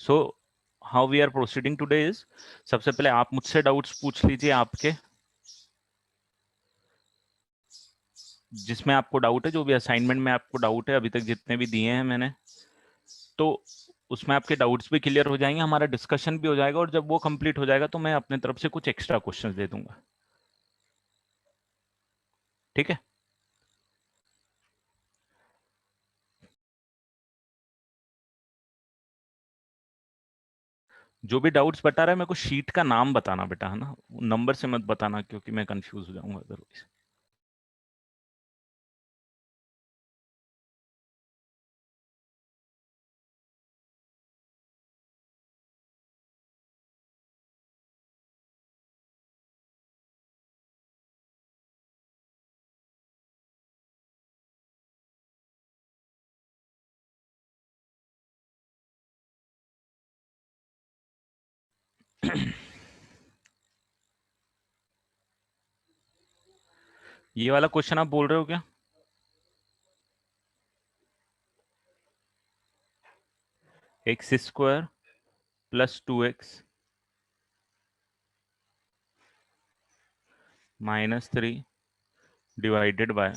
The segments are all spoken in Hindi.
So how we are proceeding today is, सबसे पहले आप मुझसे डाउट्स पूछ लीजिए आपके, जिसमें आपको डाउट है, जो भी असाइनमेंट में आपको डाउट है, अभी तक जितने भी दिए हैं मैंने, तो उसमें आपके डाउट्स भी क्लियर हो जाएंगे, हमारा डिस्कशन भी हो जाएगा, और जब वो कंप्लीट हो जाएगा तो मैं अपने तरफ से कुछ एक्स्ट्रा क्वेश्चंस दे दूंगा। ठीक है? जो भी डाउट्स बता रहा है मेरे को शीट का नाम बताना बेटा, है ना, नंबर से मत बताना, क्योंकि मैं कंफ्यूज हो जाऊंगा अदरवाइज। ये वाला क्वेश्चन आप बोल रहे हो क्या? X square plus 2x -3 divided by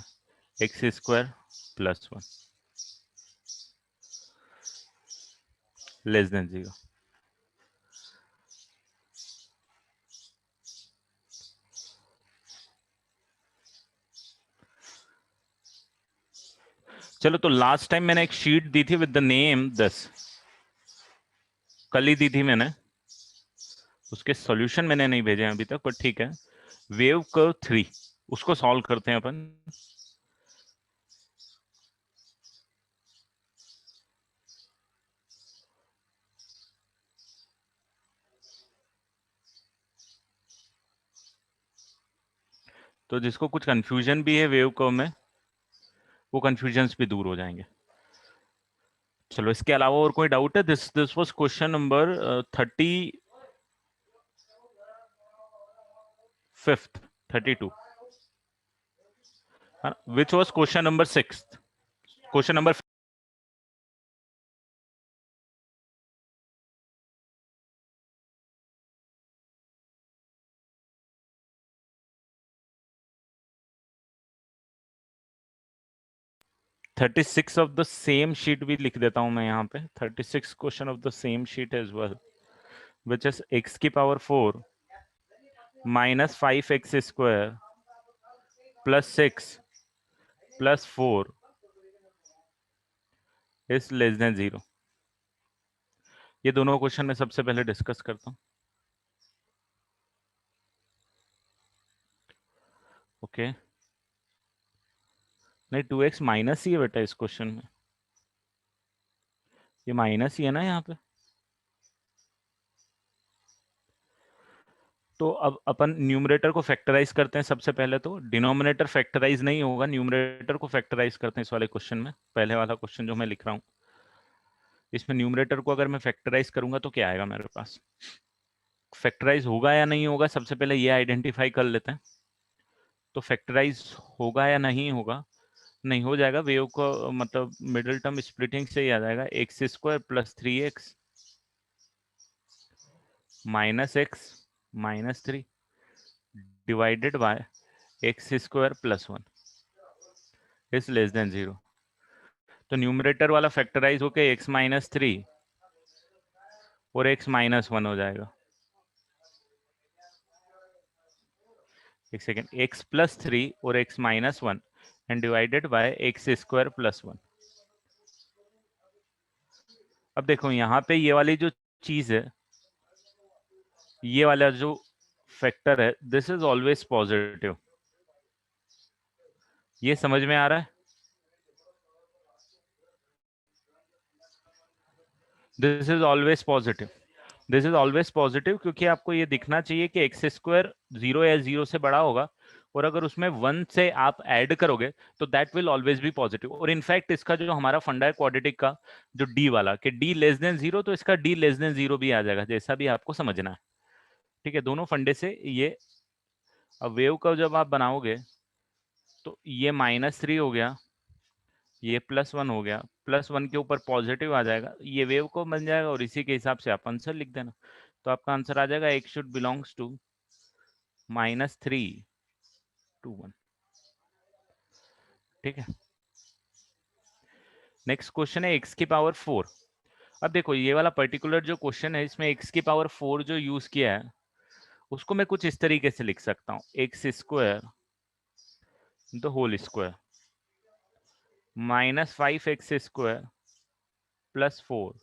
x square plus 1 less than 0। चलो, तो लास्ट टाइम मैंने एक शीट दी थी विद द नेम 10, कल ही दी थी मैंने, उसके सॉल्यूशन मैंने नहीं भेजे हैं अभी तक, पर ठीक है। वेव कर्व 3, उसको सॉल्व करते हैं अपन। तो जिसको कुछ कंफ्यूजन भी है वेव कर्व में, वो कंफ्यूजन्स भी दूर हो जाएंगे। चलो, इसके अलावा और कोई डाउट है? This was question number 32, which was question number 6, question number 36 of the same sheet भी लिख देता हूं मैं यहाँ पे, 36 question of the same sheet as well, which is x की power 4 -5x square +6 +4 is less than 0। ये दोनों क्वेश्चन मैं सबसे पहले डिस्कस करता हूँ। ओके, नहीं 2x माइनस ही है बेटा इस क्वेश्चन में, ये माइनस ही है ना यहाँ पे। तो अब अपन न्यूमरेटर को फैक्टराइज करते हैं सबसे पहले, तो डिनोमिनेटर फैक्टराइज नहीं होगा, न्यूमरेटर को फैक्टराइज करते हैं इस वाले क्वेश्चन में, पहले वाला क्वेश्चन जो मैं लिख रहा हूँ, इसमें न्यूमरेटर को अगर मैं फैक्टराइज करूंगा तो क्या आएगा मेरे पास, फैक्टराइज होगा या नहीं होगा, सबसे पहले ये आइडेंटिफाई कर लेते हैं। तो फैक्टराइज होगा या नहीं होगा, नहीं हो जाएगा, वेव को मतलब मिडिल टर्म स्प्लिटिंग से ही आ जाएगा, x square +3x -x -3 divided by x square +1 is less than 0। तो न्यूमरेटर वाला फैक्टराइज होके x-3 और x-1 हो जाएगा। एक सेकेंड, x+3 और x-1 and divided by x square +1। अब देखो यहाँ पे ये वाली जो चीज है, ये वाला जो फैक्टर है, दिस इज ऑलवेज पॉजिटिव, ये समझ में आ रहा है? This is always positive, this is always positive, क्योंकि आपको ये दिखना चाहिए कि एक्स स्क्वायर 0 या 0 से बड़ा होगा, और अगर उसमें 1 से आप ऐड करोगे तो that will always be positive. और इनफैक्ट इसका जो हमारा फंडा है क्वाड्रेटिक का, जो डी वाला, कि डी लेस देन 0, तो इसका डी लेस देन 0 भी आ जाएगा, जैसा भी आपको समझना है। ठीक है, दोनों फंडे से ये। अब वेव का जब आप बनाओगे तो ये -3 हो गया, ये +1 हो गया, +1 के ऊपर पॉजिटिव आ जाएगा, ये वेव को बन जाएगा और इसी के हिसाब से आप आंसर लिख देना। तो आपका आंसर आ जाएगा x should belongs to -3 to 1। ठीक है, नेक्स्ट क्वेश्चन है x की पावर 4। अब देखो ये वाला पर्टिकुलर जो क्वेश्चन है इसमें x की पावर 4 जो यूज किया है उसको मैं कुछ इस तरीके से लिख सकता हूँ, x square the whole square -5x² +4,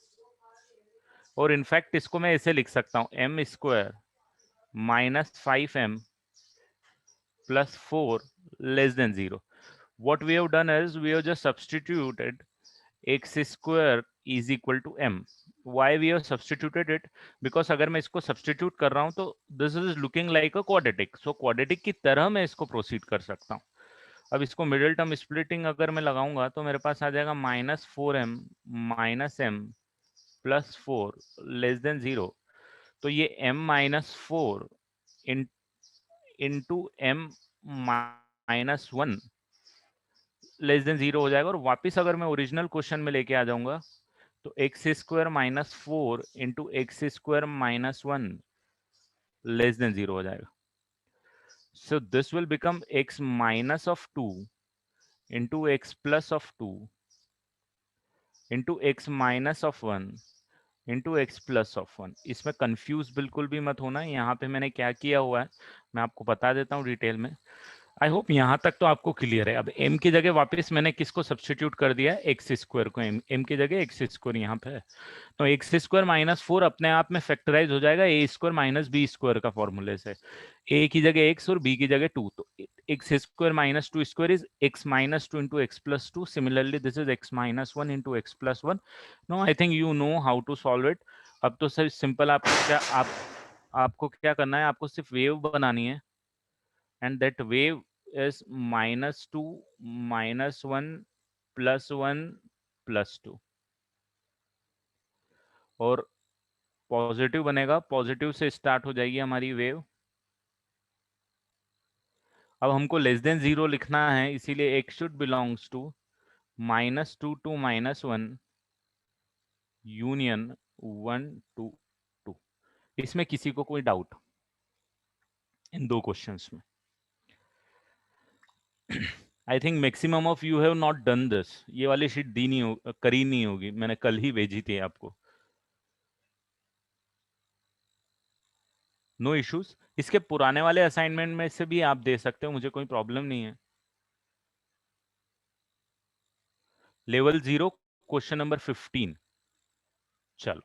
और इनफैक्ट इसको मैं ऐसे लिख सकता हूँ m² -5m +4 <4 what we have done is we have just substituted x² is equal to m। why we have substituted it? because अगर मैं इसको substitute कर रहा हूं तो this is looking like a quadratic, so quadratic की तरह मैं इसको proceed कर सकता हूं। अब इसको मिडिल टर्म स्प्लिटिंग अगर मैं लगाऊंगा तो मेरे पास आ जाएगा -4m -m +4 <4 तो ये m-4 इंटू m-1 <0 हो जाएगा, और वापस अगर मैं ओरिजिनल क्वेश्चन में लेके आ जाऊंगा तो x² -4 इंटू x² -1 <0 हो जाएगा। So this will become x minus of 2 into x plus of 2 into x minus of 1 into x plus of 1। इसमें कंफ्यूज बिल्कुल भी मत होना, यहाँ पे मैंने क्या किया हुआ है मैं आपको बता देता हूँ डिटेल में। आई होप यहाँ तक तो आपको क्लियर है। अब m की जगह वापस मैंने किसको सब्सटीट्यूट कर दिया है, एक्स स्क्वायर को। m की जगह एक्स स्क्वायर यहाँ पे है, तो x² -4 अपने आप में फैक्टराइज हो जाएगा a² - b² का फॉर्मूले से। a की जगह x और b की जगह 2, तो x² - 2² is x - 2 into x plus 2। Similarly this is x - 1 into x plus 1। No, I think you know how to solve it. अब तो सर सिंपल, आपको क्या करना है, आपको सिर्फ वेव बनानी है, एंड दैट वेव इज -2 -1 +1 +2, और पॉजिटिव बनेगा, पॉजिटिव से स्टार्ट हो जाएगी हमारी वेव। अब हमको <0 लिखना है, इसीलिए x should belongs to -2 to -1 union 1 to 2। इसमें किसी को कोई डाउट इन दो क्वेश्चंस में? I think maximum of you have not done this. ये वाली शीट दी नहीं करी नहीं होगी, मैंने कल ही भेजी थी आपको। नो इश्यूज, इसके पुराने वाले असाइनमेंट में से भी आप दे सकते हो, मुझे कोई प्रॉब्लम नहीं है। Level 0 question number 15। चलो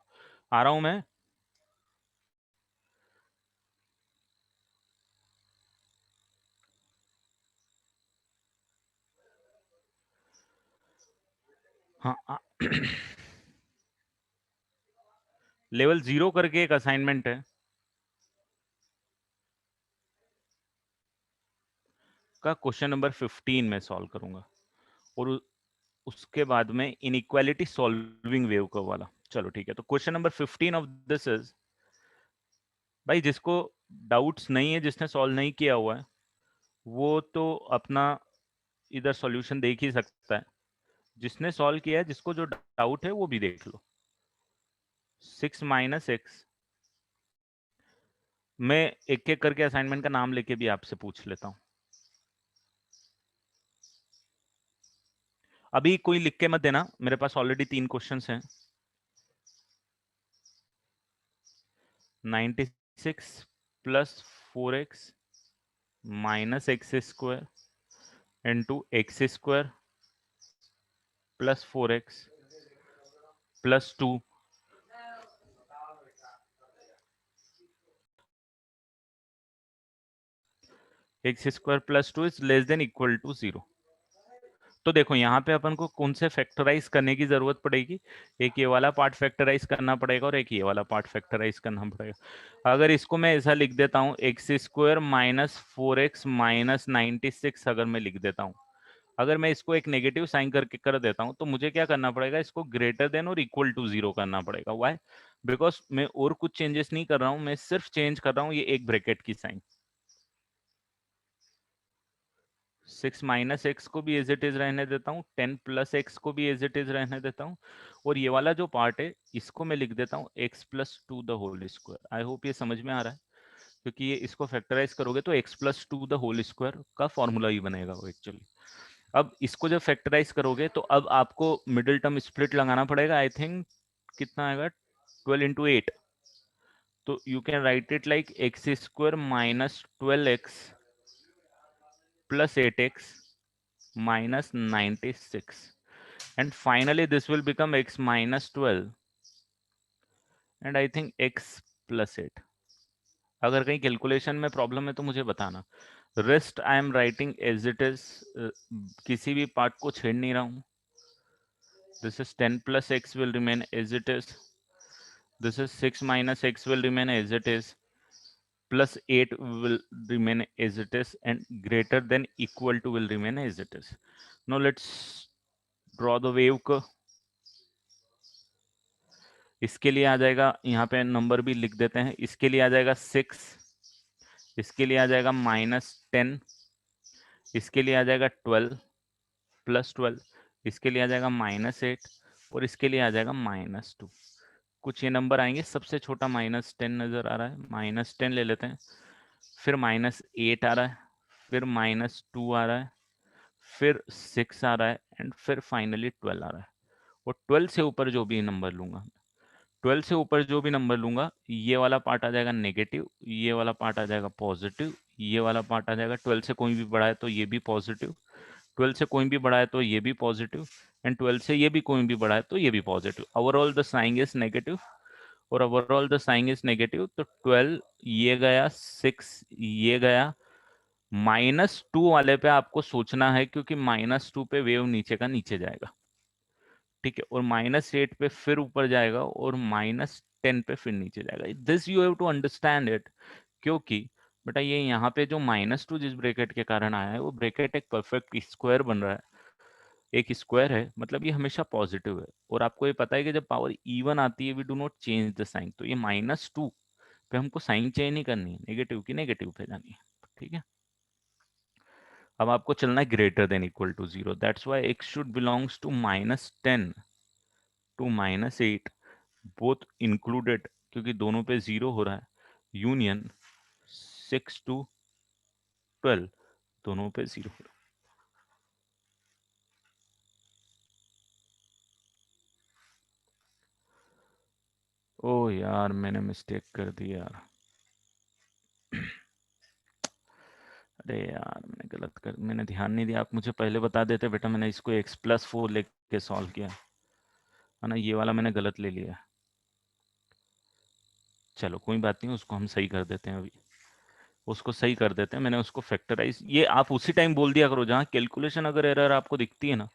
आ रहा हूं मैं। हाँ लेवल 0 करके एक असाइनमेंट है का क्वेश्चन नंबर 15 में सॉल्व करूंगा, और उसके बाद में इनइक्वालिटी सॉल्विंग वेव का वाला। चलो ठीक है, तो question number 15 of this is, भाई जिसको डाउट्स नहीं है, जिसने सॉल्व नहीं किया हुआ है, वो तो अपना इधर सॉल्यूशन देख ही सकता है। जिसने सॉल्व किया है, जिसको जो डाउट है वो भी देख लो। 6 - x, मैं एक एक करके असाइनमेंट का नाम लेके भी आपसे पूछ लेता हूं। अभी कोई लिख के मत देना, मेरे पास ऑलरेडी 3 क्वेश्चंस हैं। 96 + 4x - x² into x² + 4x + 2 x² + 2 is less than equal to 0। तो देखो यहाँ पे अपन को कौन से फैक्टराइज करने की जरूरत पड़ेगी, एक ये वाला पार्ट फैक्टराइज करना पड़ेगा और एक ये वाला पार्ट फैक्टराइज करना पड़ेगा। अगर इसको मैं ऐसा लिख देता हूँ x² - 4x - 96, अगर मैं लिख देता हूँ, अगर मैं इसको एक नेगेटिव साइन करके कर देता हूँ, तो मुझे क्या करना पड़ेगा, इसको ग्रेटर देन और इक्वल टू 0 करना पड़ेगा। व्हाई? बिकॉज मैं और कुछ चेंजेस नहीं कर रहा हूँ, मैं सिर्फ चेंज कर रहा हूँ ये एक ब्रैकेट की साइन। 6 माइनस एक्स को भी एज इट इज रहने देता हूँ, 10 प्लस एक्स को भी एज इट इज रहने देता हूँ, और ये वाला जो पार्ट है इसको मैं लिख देता हूँ x plus two the whole square. I hope ये समझ में आ रहा है, क्योंकि ये इसको फैक्टराइज करोगे तो x plus two the whole square का फॉर्मूला ही बनेगा वो एक्चुअली। अब इसको जब फैक्टराइज करोगे तो अब आपको मिडिल टर्म स्प्लिट लगाना पड़ेगा। आई थिंक कितना आएगा, 12 into 8, तो you can write it like x square minus 12x plus 8x minus 96, and finally this will become x minus 12 and I think x plus 8। अगर कहीं कैलकुलेशन में प्रॉब्लम है तो मुझे बताना। Rest I am writing as it is, किसी भी पार्ट को छेड़ नहीं रहा हूं। This is 10 plus x will remain as it is, this is 6 minus x will remain as it is, plus 8 will remain as it is, and greater than equal to will remain as it is। Now let's draw the wave curve। इसके लिए आ जाएगा, यहाँ पे नंबर भी लिख देते हैं, इसके लिए आ जाएगा 6, इसके लिए आ जाएगा -10, इसके लिए आ जाएगा 12 प्लस 12, इसके लिए आ जाएगा -8, और इसके लिए आ जाएगा -2। कुछ ये नंबर आएंगे, सबसे छोटा -10 नजर आ रहा है, -10 ले लेते हैं, फिर -8 आ रहा है, फिर -2 आ रहा है, फिर 6 आ रहा है, एंड फिर फाइनली 12 आ रहा है। और 12 से ऊपर जो भी नंबर लूंगा, 12 से ऊपर जो भी नंबर लूंगा, ये वाला पार्ट आ जाएगा नेगेटिव, ये वाला पार्ट आ जाएगा पॉजिटिव, ये वाला पार्ट आ जाएगा, 12 से कोई भी बड़ा है तो ये भी पॉजिटिव, 12 से कोई भी बड़ा है तो ये भी पॉजिटिव, एंड 12 से ये भी कोई भी बड़ा है तो ये भी positive. Overall the sign is negative, और overall the sign is negative, तो 12 ये गया, 6 ये गया, -2 वाले पे आपको सोचना है, क्योंकि -2 पे वेव नीचे का नीचे जाएगा, ठीक है, और -8 पे फिर ऊपर जाएगा, और -10 पे फिर नीचे जाएगा। This you have to understand it, क्योंकि बेटा ये यहाँ पे जो -2 जिस ब्रैकेट के कारण आया है, वो ब्रैकेट एक परफेक्ट स्क्वायर बन रहा है, एक स्क्वायर है, मतलब ये हमेशा पॉजिटिव है। और आपको ये पता है कि जब पावर इवन आती है, we do not change the sign, तो ये -2 पे हमको साइन चेंज नहीं करनी है, नेगेटिव की नेगेटिव पे जानी है, ठीक है। अब आपको चलना है greater than equal to 0, that's why x should belongs to -10 to -8, both included, क्योंकि दोनों पे 0 हो रहा है, यूनियन 6 to 12 दोनों पे 0 हो रहा है। ओ यार मैंने मिस्टेक कर दी यार, अरे यार मैंने ध्यान नहीं दिया, आप मुझे पहले बता देते बेटा, मैंने इसको x+4 लेके सॉल्व किया है ना, ये वाला मैंने गलत ले लिया। चलो कोई बात नहीं, उसको हम सही कर देते हैं, अभी उसको सही कर देते हैं। मैंने उसको फैक्टराइज, ये आप उसी टाइम बोल दिया करो, जहाँ कैलकुलेशन अगर एरर आपको दिखती है ना,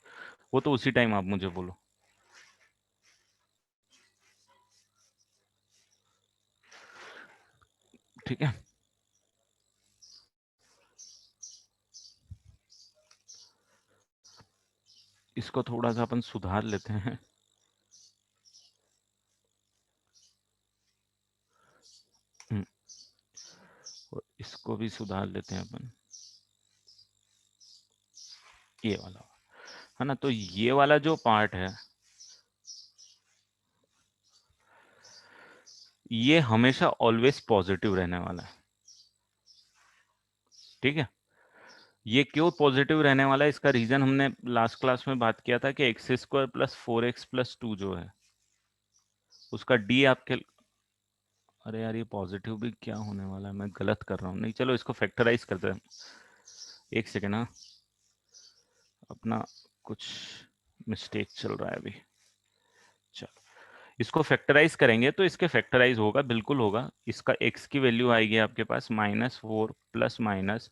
वो तो उसी टाइम आप मुझे बोलो, ठीक है। इसको थोड़ा सा अपन सुधार लेते हैं, और इसको भी सुधार लेते हैं अपन, ये वाला, है ना। तो ये वाला जो पार्ट है, ये हमेशा ऑलवेज पॉजिटिव रहने वाला है, ठीक है। ये क्यों पॉजिटिव रहने वाला है, इसका रीजन हमने लास्ट क्लास में बात किया था कि x² + 4x+2 जो है उसका d आपके, अरे यार ये पॉजिटिव भी क्या होने वाला है, मैं गलत कर रहा हूँ, नहीं चलो इसको फैक्टराइज करते हैं, एक सेकेंड, हाँ अपना कुछ मिस्टेक चल रहा है अभी। चलो इसको फैक्टराइज करेंगे तो इसके फैक्टराइज होगा, बिल्कुल होगा। इसका x की वैल्यू आएगी आपके पास -4 plus minus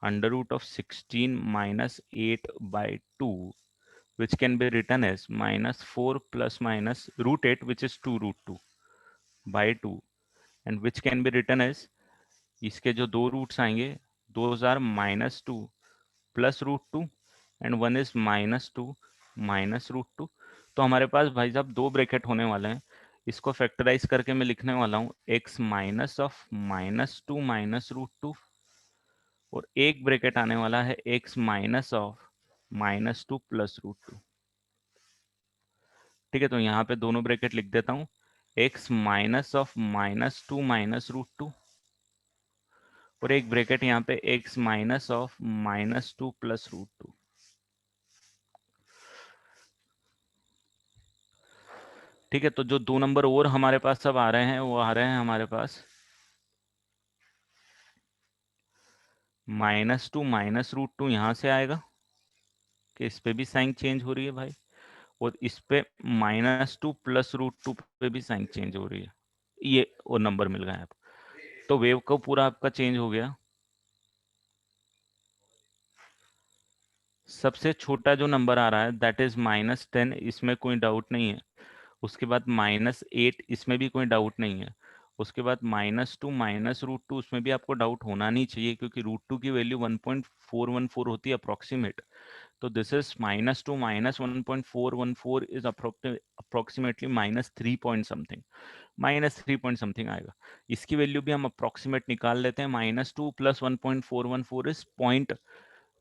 √16 - 8/2, which can be written as -4 plus minus √8, which is 2√2 by 2, and which can be written as, इसके जो दो रूट्स आएंगे, those are -2 plus √2 and one is -2 minus √2। तो हमारे पास भाई साहब दो ब्रैकेट होने वाले हैं, इसको फैक्टराइज करके मैं लिखने वाला हूँ x - (-2 - √2) और एक ब्रैकेट आने वाला है x माइनस ऑफ -2 प्लस √2। ठीक है, तो यहाँ पे दोनों ब्रैकेट लिख देता हूँ, x माइनस ऑफ -2 माइनस √2, और एक ब्रैकेट यहाँ पे x माइनस ऑफ -2 प्लस √2। ठीक है, तो जो दो नंबर और हमारे पास अब आ रहे हैं वो आ रहे हैं हमारे पास -2 माइनस √2 यहाँ से आएगा कि इस पे भी साइन चेंज हो रही है भाई, और इस पे -2 प्लस √2 पे भी साइन चेंज हो रही है। ये वो नंबर मिल गए आपको, तो वेव का पूरा आपका चेंज हो गया। सबसे छोटा जो नंबर आ रहा है दैट इज -10, इसमें कोई डाउट नहीं है। उसके बाद -8, इसमें भी कोई डाउट नहीं है। उसके बाद -2 माइनस √2, उसमें भी आपको डाउट होना नहीं चाहिए, क्योंकि √2 की वैल्यू 1.414 होती है अप्रोक्सीमेट। तो this is -2 minus 1.414 is approximately -3 point something, -3 point something आएगा। इसकी वैल्यू भी हम अप्रोक्सीमेट निकाल लेते हैं, -2 प्लस 1.414 इज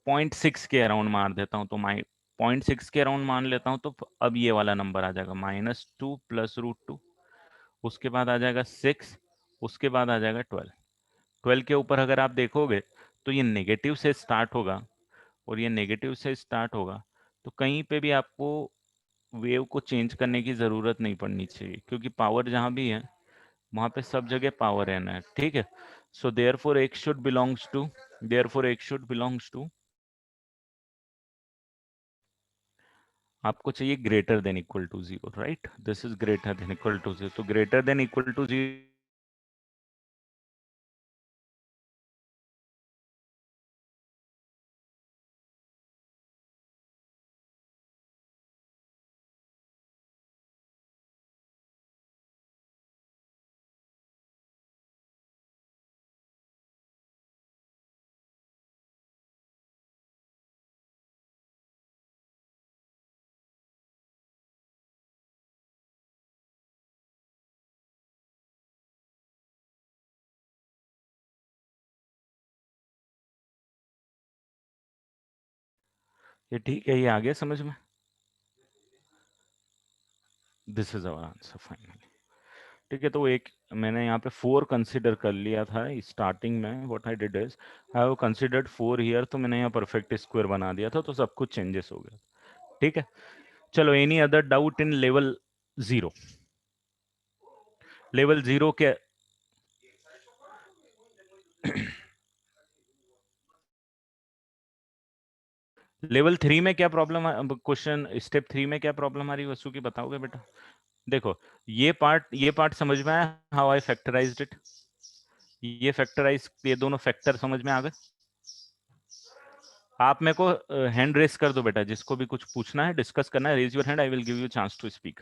0.6 के अराउंड मार देता हूँ, तो 0.6 के अराउंड मान लेता हूँ। तो अब ये वाला नंबर आ जाएगा -2 प्लस √2, उसके बाद आ जाएगा 6, उसके बाद आ जाएगा 12। 12 के ऊपर अगर आप देखोगे तो ये नेगेटिव से स्टार्ट होगा, और ये नेगेटिव से स्टार्ट होगा, तो कहीं पे भी आपको वेव को चेंज करने की ज़रूरत नहीं पड़नी चाहिए, क्योंकि पावर जहाँ भी है वहाँ पे सब जगह पावर रहना है। ठीक है, so therefore x should belongs to, आपको चाहिए greater than equal to 0, right? This is greater than equal to 0, तो ग्रेटर देन इक्वल टू 0। ये ठीक है, ये आ गया समझ में? This is our answer finally. ठीक है, तो एक मैंने यहाँ पे 4 कंसिडर कर लिया था स्टार्टिंग में। What I did is I have considered 4 here, तो मैंने यहाँ परफेक्ट स्क्वायर बना दिया था, तो सब कुछ चेंजेस हो गया। ठीक है, चलो, any other doubt in level 0? Level 0 के लेवल 3 में क्या प्रॉब्लम है? क्वेश्चन स्टेप 3 में क्या प्रॉब्लम आ रही है वसु की, बताओगे बेटा? देखो, ये पार्ट समझ में आया, हाउ आई फैक्टराइज्ड इट? ये दोनों फैक्टर समझ में आ गए? आप मेरे को हैंड रेस कर दो बेटा, जिसको भी कुछ पूछना है, डिस्कस करना है, raise your hand, I will give you chance to speak.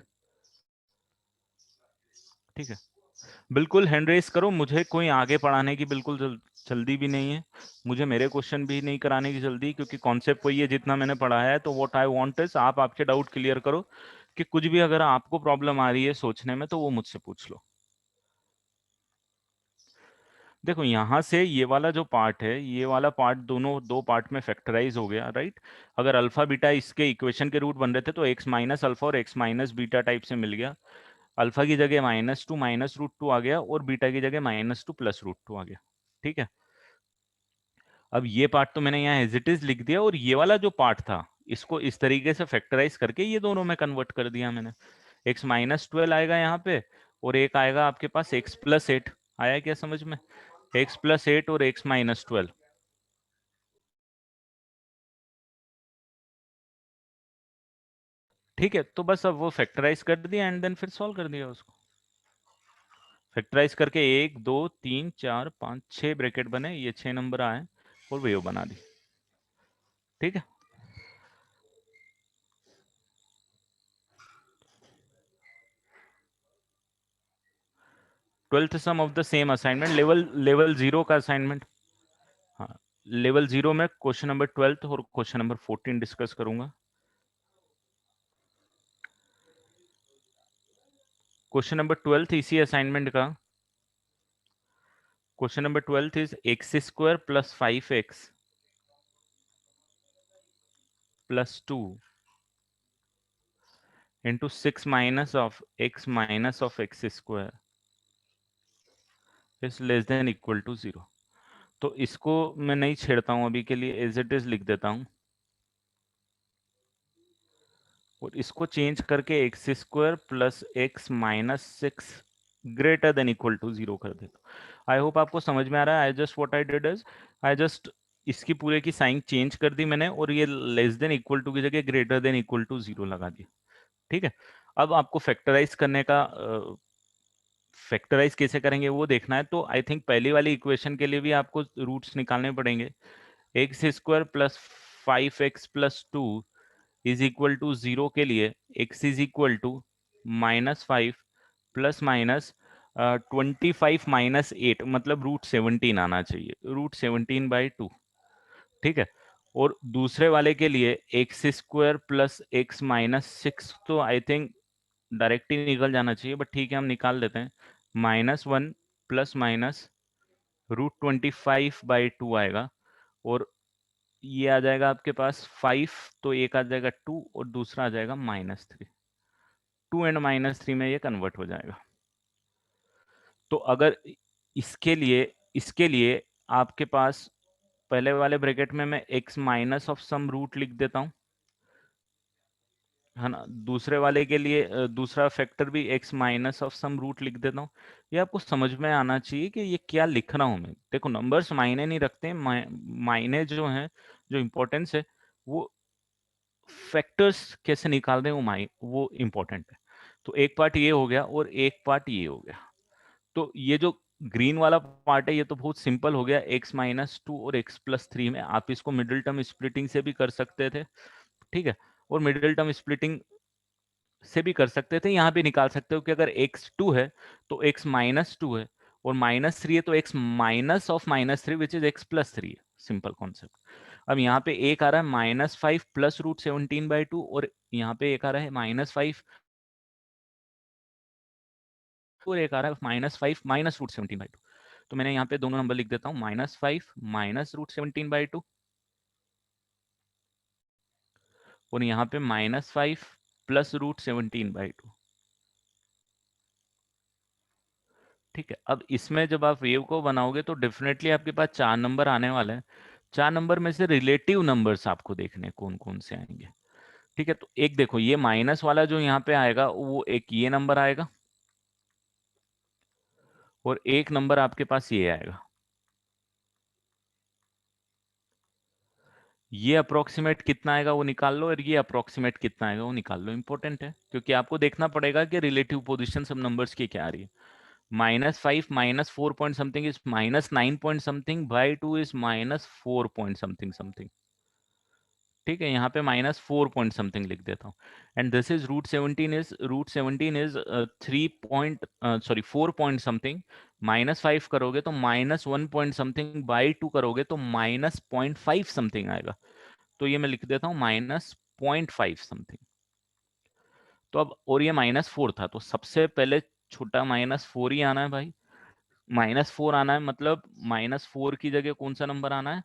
ठीक है, बिल्कुल हैंड रेस करो, मुझे कोई आगे पढ़ाने की बिल्कुल जल्दी भी नहीं है, मुझे मेरे क्वेश्चन भी नहीं कराने की जल्दी, क्योंकि कॉन्सेप्ट वही है जितना मैंने पढ़ाया है। तो व्हाट आई वांट इज आप आपके डाउट क्लियर करो, कि कुछ भी अगर आपको प्रॉब्लम आ रही है सोचने में तो वो मुझसे पूछ लो। देखो, यहाँ से ये वाला जो पार्ट है, ये वाला पार्ट दोनों दो पार्ट में फैक्टराइज हो गया, राइट? अगर अल्फा बीटा इसके इक्वेशन के रूट बन रहे थे तो x माइनस अल्फा और x माइनस बीटा टाइप से मिल गया। अल्फा की जगह -2 माइनस √2 आ गया, और बीटा की जगह -2 प्लस √2 आ गया। ठीक है, अब ये पार्ट तो मैंने यहाँ एज इट इज लिख दिया, और ये वाला जो पार्ट था इसको इस तरीके से फैक्टराइज करके ये दोनों में कन्वर्ट कर दिया मैंने। x -12 आएगा यहाँ पे, और एक आएगा आपके पास x+8। आया क्या समझ में? x+8 और x-12। ठीक है, तो बस अब वो फैक्टराइज कर दिया एंड देन फिर सॉल्व कर दिया उसको। फैक्टराइज करके 1 2 3 4 5 6 ब्रैकेट बने, ये 6 नंबर आए, और वेव बना दी। ठीक है, 12th sum of the same assignment, level 0 का असाइनमेंट। हाँ, लेवल 0 में क्वेश्चन नंबर 12 और क्वेश्चन नंबर 14 डिस्कस करूंगा। क्वेश्चन नंबर 12 इसी असाइनमेंट का, question number 12 is x square plus 5x plus 2 into 6 minus of x square is less than equal to 0। तो इसको मैं नहीं छेड़ता हूं अभी के लिए, एज इट इज लिख देता हूं और इसको चेंज करके x square plus x minus 6 greater than equal to 0 कर देता हूं। आई होप आपको समझ में आ रहा है। I just what I did is I just इसकी पूरे की साइन चेंज कर दी मैंने और ये लेस देन इक्वल टू की जगह ग्रेटर देन इक्वल टू 0 लगा दिया। ठीक है, अब आपको फैक्टराइज करने का फैक्टराइज कैसे करेंगे वो देखना है। तो आई थिंक पहली वाली इक्वेशन के लिए भी आपको रूट्स निकालने पड़ेंगे। X square plus 5x plus 2 is equal to 0 के लिए x is equal to -5 plus minus 25 minus 8 मतलब √17 आना चाहिए, √17/2। ठीक है, और दूसरे वाले के लिए x square plus x minus 6 तो आई थिंक डायरेक्ट ही निकल जाना चाहिए, बट ठीक है हम निकाल देते हैं। -1 प्लस माइनस √25/2 आएगा और ये आ जाएगा आपके पास 5, तो एक आ जाएगा 2 और दूसरा आ जाएगा -3। 2 एंड -3 में ये कन्वर्ट हो जाएगा। तो अगर इसके लिए आपके पास पहले वाले ब्रैकेट में मैं x minus of some root लिख देता हूं, है ना। दूसरे वाले के लिए दूसरा फैक्टर भी x minus of some root लिख देता हूं। ये आपको समझ में आना चाहिए कि ये क्या लिख रहा हूं मैं। देखो नंबर्स मायने नहीं रखते, मायने जो हैं, जो इम्पोर्टेंस है वो फैक्टर्स कैसे निकाल रहे हैं वो इम्पोर्टेंट है। तो एक पार्ट ये हो गया और एक पार्ट ये हो गया। तो ये जो ग्रीन वाला पार्ट है ये तो बहुत सिंपल हो गया, x-2 और x+3 में। आप इसको मिडिल टर्म स्प्लिटिंग से भी कर सकते थे, ठीक है, और मिडिल टर्म स्प्लिटिंग से भी कर सकते थे। यहाँ पे निकाल सकते हो कि अगर x2 है तो x-2 है और -3 है तो x minus of -3 which is x+3 है। Simple concept. अब यहाँ पे एक आ रहा है -5 प्लस √17/2 और यहाँ पे एक आ रहा है -5 और एक आ रहा है -5 माइनस √17/2। तो मैंने यहाँ पे दोनों नंबर लिख देता हूँ, -5 माइनस √17/2 और यहाँ पे -5 प्लस √17/2। ठीक है, अब इसमें जब आप वेव को बनाओगे तो डेफिनेटली आपके पास 4 नंबर आने वाले हैं। 4 नंबर में से रिलेटिव नंबर्स आपको देखने कौन कौन से आएंगे। ठीक है, तो एक देखो ये माइनस वाला जो यहाँ पे आएगा वो एक ये नंबर आएगा और एक नंबर आपके पास ये आएगा। ये अप्रोक्सीमेट कितना आएगा वो निकाल लो और ये अप्रोक्सीमेट कितना आएगा वो निकाल लो। इंपॉर्टेंट है क्योंकि आपको देखना पड़ेगा कि रिलेटिव पोजीशन सब नंबर्स की क्या आ रही है। -5 -4 point something is -9 point something by 2 is -4 point something something. ठीक है, यहाँ पे -4 पॉइंट समथिंग लिख देता हूँ। And this is √17 is 3 point sorry 4 point something. -5 करोगे तो -1 पॉइंट समथिंग, बाई 2 करोगे तो -0.5 समथिंग आएगा। तो ये मैं लिख देता हूँ -0.5 समथिंग। तो अब और ये -4 था तो सबसे पहले छोटा -4 ही आना है भाई। -4 आना है मतलब -4 की जगह कौन सा नंबर आना है?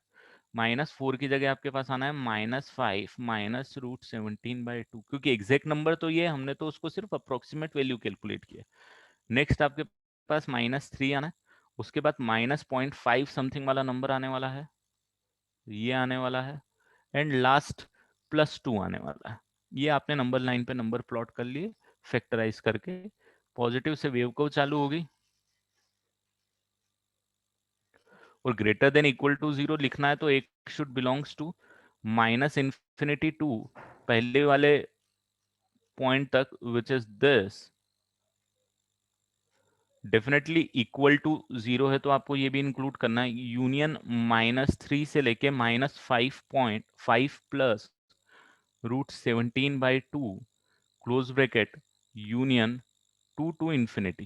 -4 की जगह आपके पास आना है -5 माइनस √17/2, क्योंकि एग्जैक्ट नंबर तो ये हमने तो उसको सिर्फ अप्रोक्सीमेट वैल्यू कैलकुलेट किया। नेक्स्ट आपके पास -3 आना है, उसके बाद -0.5 समथिंग वाला नंबर आने वाला है, ये आने वाला है, एंड लास्ट +2 आने वाला है। ये आपने नंबर लाइन पे नंबर प्लॉट कर लिए फैक्टराइज करके। पॉजिटिव से वेव कर्व चालू होगी और ग्रेटर देन इक्वल टू 0 लिखना है तो एक शुड बिलोंग्स टू -∞ टू पहले वाले पॉइंट तक which is this definitely equal to 0 है तो आपको ये भी इंक्लूड करना है। यूनियन -3 से लेके -5.5 plus √17/2 close bracket union 2 to infinity.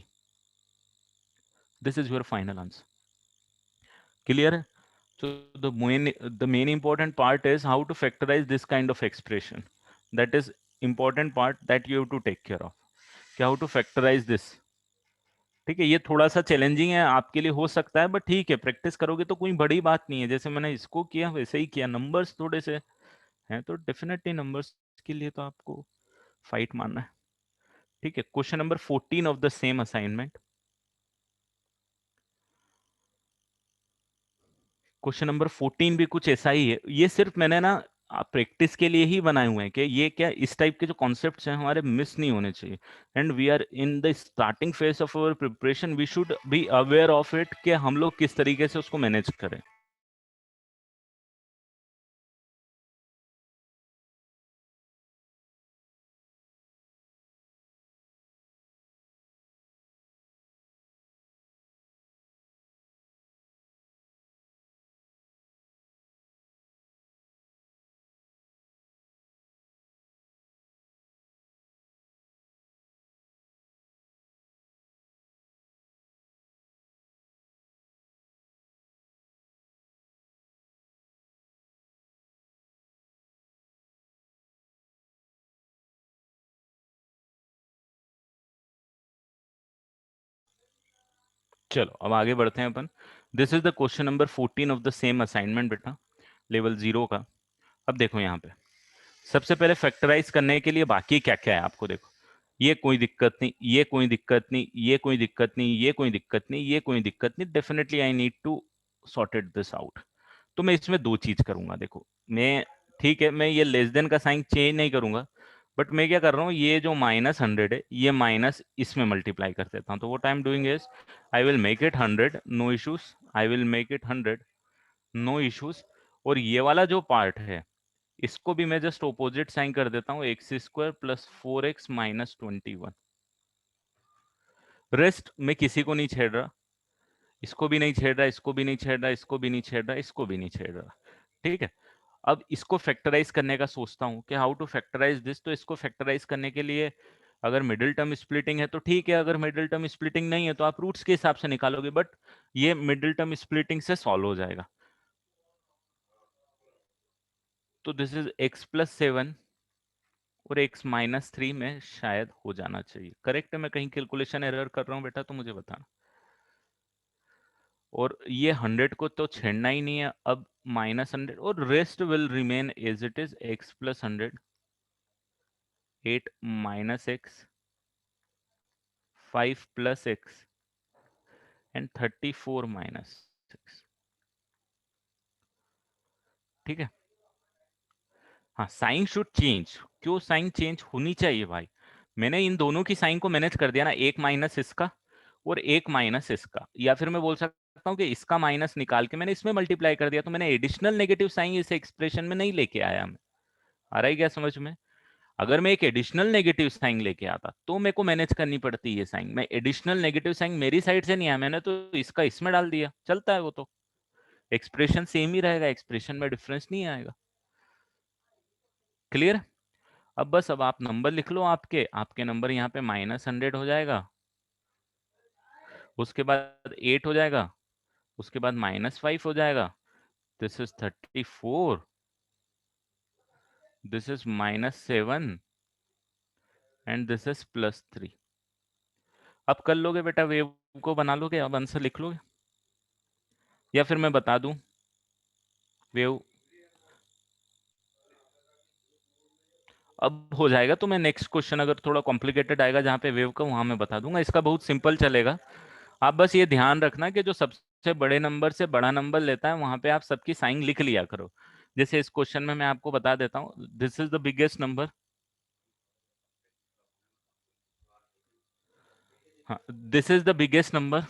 This is your final answer. Clear? So the main important part is how to factorize this kind of expression. That is important part that you have to take care of. How to factorize this. ठीक है, ये थोड़ा सा चैलेंजिंग है आपके लिए हो सकता है, बट ठीक है, प्रैक्टिस करोगे तो कोई बड़ी बात नहीं है। जैसे मैंने इसको किया वैसे ही किया, नंबर्स थोड़े से हैं तो डेफिनेटली नंबर्स के लिए तो आपको फाइट मारना है। ठीक है, question number 14 of the same assignment. Question number 14 भी कुछ ऐसा ही है। ये सिर्फ मैंने ना प्रैक्टिस के लिए ही बनाए हुए हैं कि ये क्या, इस टाइप के जो कॉन्सेप्ट्स हैं हमारे मिस नहीं होने चाहिए। And we are in the starting phase of our preparation, we should be aware of it कि हम लोग किस तरीके से उसको मैनेज करें। चलो अब आगे बढ़ते हैं अपन। This is the question number 14 of the same assignment बेटा, लेवल 0 का। अब देखो यहाँ पे सबसे पहले फैक्टराइज करने के लिए बाकी क्या क्या है आपको देखो। ये कोई दिक्कत नहीं, ये कोई दिक्कत नहीं, ये कोई दिक्कत नहीं, ये कोई दिक्कत नहीं, ये कोई दिक्कत नहीं। Definitely I need to sort it this out. तो मैं इसमें दो चीज करूंगा देखो। मैं, ठीक है, मैं ये लेस देन का साइन चेंज नहीं करूंगा, बट मैं क्या कर रहा हूँ, ये जो -100 है ये माइनस इसमें मल्टीप्लाई कर देता हूँ। तो what I am doing is I will make it 100, no issues. I will make it 100, no issues. और ये वाला जो पार्ट है इसको भी मैं जस्ट ऑपोजिट साइन कर देता हूँ, x² + 4x - 21। रेस्ट मैं किसी को नहीं छेड़ रहा, इसको भी नहीं छेड़ रहा, इसको भी नहीं छेड़ रहा, इसको भी नहीं छेड़ रहा, इसको भी नहीं छेड़ रहा। ठीक है, अब इसको फैक्टराइज करने का सोचता हूँ कि हाउ टू फैक्टराइज दिस। तो इसको फैक्टराइज करने के लिए अगर मिडिल टर्म स्प्लिटिंग है तो ठीक है, अगर मिडिल टर्म स्प्लिटिंग नहीं है तो आप रूट्स के हिसाब से निकालोगे, बट ये मिडिल टर्म स्प्लिटिंग से सॉल्व हो जाएगा। तो दिस इज x + 7 और x - 3 में शायद हो जाना चाहिए। करेक्ट है? मैं कहीं कैलकुलेशन एरर कर रहा हूँ बेटा तो मुझे बताना। और ये 100 को तो छेड़ना ही नहीं है। अब -100 और rest will remain as it is, x + 100, 8 - x, 5 + x and 34 - 6। ठीक है, हाँ, साइन शुड चेंज। क्यों साइन चेंज होनी चाहिए भाई? मैंने इन दोनों की साइन को मैनेज कर दिया ना, एक माइनस इसका और एक माइनस इसका। या फिर मैं बोल सकता हूँ कि इसका माइनस निकाल के मैंने इसमें मल्टीप्लाई कर दिया। तो मैंने एडिशनल नेगेटिव साइन इस एक्सप्रेशन में नहीं लेके आया मैं। आ रहा है क्या समझ में? अगर मैं एक एडिशनल नेगेटिव साइन लेके आता तो मेरे को मैनेज करनी पड़ती है साइन। मैं एडिशनल नेगेटिव साइन मेरी साइड से नहीं आया, मैंने तो इसका इसमें डाल दिया, चलता है वो तो। एक्सप्रेशन सेम ही रहेगा, एक्सप्रेशन में डिफरेंस नहीं आएगा। क्लियर? अब बस अब आप नंबर लिख लो, आपके आपके नंबर यहाँ पे -100 हो जाएगा, उसके बाद 8 हो जाएगा, उसके बाद -5 हो जाएगा। This is 34, this is -7 and this is +3। अब कर लोगे बेटा, वेव को बना लोगे? अब आंसर लिख लोगे या फिर मैं बता दूं वेव? अब हो जाएगा तो मैं नेक्स्ट क्वेश्चन अगर थोड़ा कॉम्प्लिकेटेड आएगा जहाँ पे वेव का, वहां मैं बता दूंगा। इसका बहुत सिंपल चलेगा। आप बस ये ध्यान रखना कि जो सबसे बड़े नंबर से बड़ा नंबर लेता है वहां पे आप सबकी साइन लिख लिया करो। जैसे इस क्वेश्चन में मैं आपको बता देता हूँ, this is the biggest number. हाँ, this is the biggest number,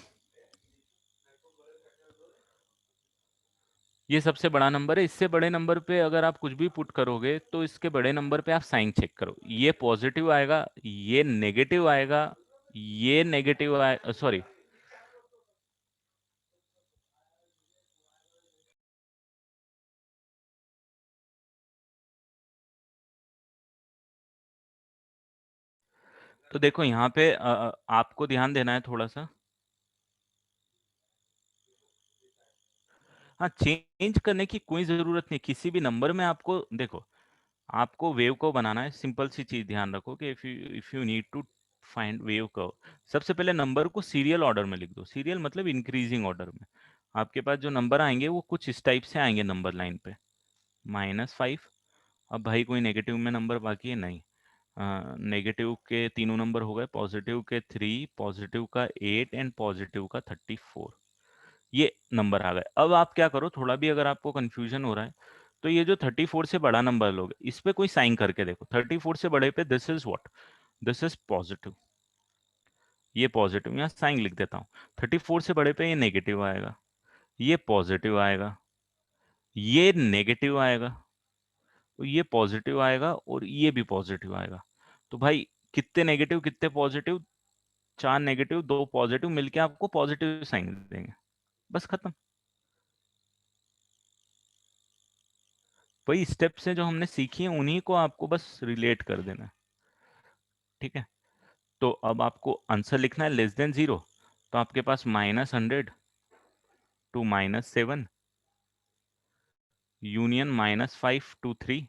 ये सबसे बड़ा नंबर है। इससे बड़े नंबर पे अगर आप कुछ भी पुट करोगे तो इसके बड़े नंबर पे आप साइन चेक करो, ये पॉजिटिव आएगा, ये नेगेटिव आएगा, ये नेगेटिव आए, सॉरी। तो देखो यहाँ पे आपको ध्यान देना है थोड़ा सा। हाँ, चेंज करने की कोई जरूरत नहीं किसी भी नंबर में। आपको देखो, आपको वेव को बनाना है, सिंपल सी चीज ध्यान रखो कि if you need to find wave curve. सबसे पहले नंबर को सीरियल ऑर्डर में लिख दो। सीरियल मतलब इंक्रीजिंग ऑर्डर में। आपके पास जो नंबर आएंगे वो कुछ इस टाइप से आएंगे नंबर लाइन पे। -5। अब भाई कोई नेगेटिव में नंबर बाकी है नहीं। नेगेटिव के तीनों नंबर हो गए, पॉजिटिव के 3, पॉजिटिव का 8 एंड पॉजिटिव का 34। ये नंबर आ गए। अब आप क्या करो, थोड़ा भी अगर आपको कंफ्यूजन हो रहा है तो ये जो 34 से बड़ा नंबर लोगे इस पे कोई साइन करके देखो। 34 से बड़े पे this is what, this is positive, ये पॉजिटिव, यहाँ साइन लिख देता हूँ। 34 से बड़े पे ये नेगेटिव आएगा, ये पॉजिटिव आएगा, ये नेगेटिव आएगा, तो ये पॉजिटिव आएगा और ये भी पॉजिटिव आएगा। तो भाई कितने नेगेटिव कितने पॉजिटिव, 4 नेगेटिव 2 पॉजिटिव मिलके आपको पॉजिटिव साइन देंगे। बस खत्म। वही स्टेप्स हैं जो हमने सीखी हैं, उन्हीं को आपको बस रिलेट कर देना है। ठीक है, तो अब आपको आंसर लिखना है लेस देन 0। तो आपके पास -100 to -7, union -5 to 3,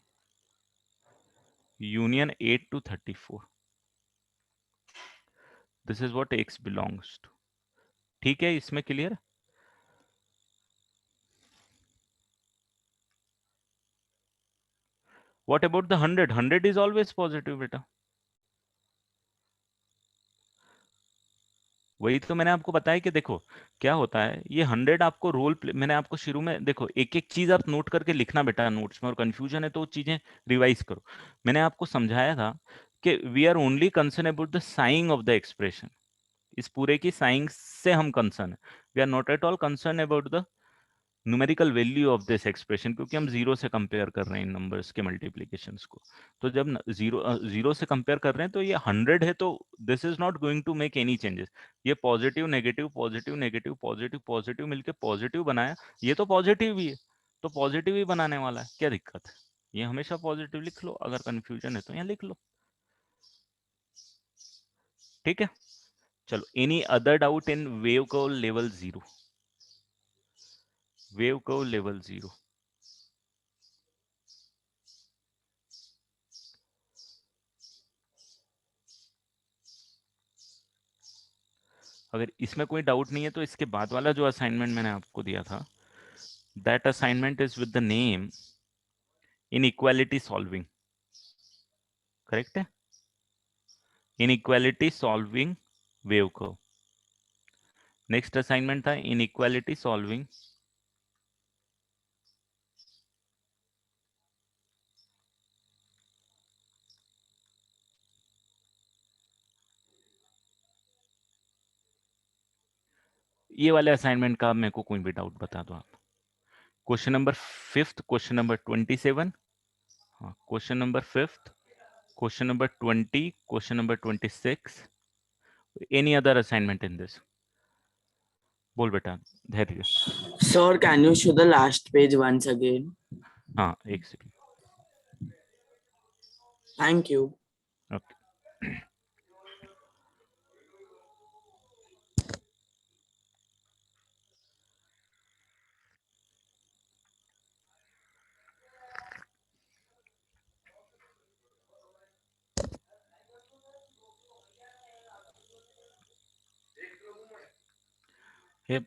union 8 to 34। This is what x belongs to. ठीक है, इसमें clear. What about the 100? 100 is always positive बेटा। वही तो मैंने आपको बताया कि देखो क्या होता है, ये 100 आपको रोल प्ले, मैंने आपको शुरू में देखो एक एक चीज आप नोट करके लिखना बेटा नोट्स में, और कंफ्यूजन है तो चीजें रिवाइज करो। मैंने आपको समझाया था कि we are only concern about the साइंग ऑफ द एक्सप्रेशन। इस पूरे की साइंस से हम कंसर्न है, we are not at all concern about the numerical value of this expression, क्योंकि हम जीरो से कंपेयर कर रहे हैं इन नंबर्स के मल्टीप्लीकेशंस को। तो जब जीरो से कंपेयर कर रहे हैं तो ये 100 है, तो this is not going to make any changes. ये positive negative positive negative positive positive मिलके पॉजिटिव बनाया, ये तो पॉजिटिव ही है, तो पॉजिटिव ही बनाने वाला है, क्या दिक्कत है। ये हमेशा पॉजिटिव लिख लो, अगर कंफ्यूजन है तो यहाँ लिख लो। ठीक है, चलो any other doubt in wave curve level 0? Wave curve level 0। अगर इसमें कोई डाउट नहीं है तो इसके बाद वाला जो असाइनमेंट मैंने आपको दिया था, that assignment is with the name inequality solving. Correct है, inequality solving wave curve. Next assignment था इनइक्वालिटी सॉल्विंग ये वाले असाइनमेंट का मेरे को कोई भी डाउट बता दो आप। क्वेश्चन नंबर 5, क्वेश्चन नंबर 27, हाँ question number 5, question number 20, question number 26, any other assignment in this? बोल बेटा, धैर्य। Sir, can you show the last page once again? हाँ एक सेकंड। Thank you. ओके, ये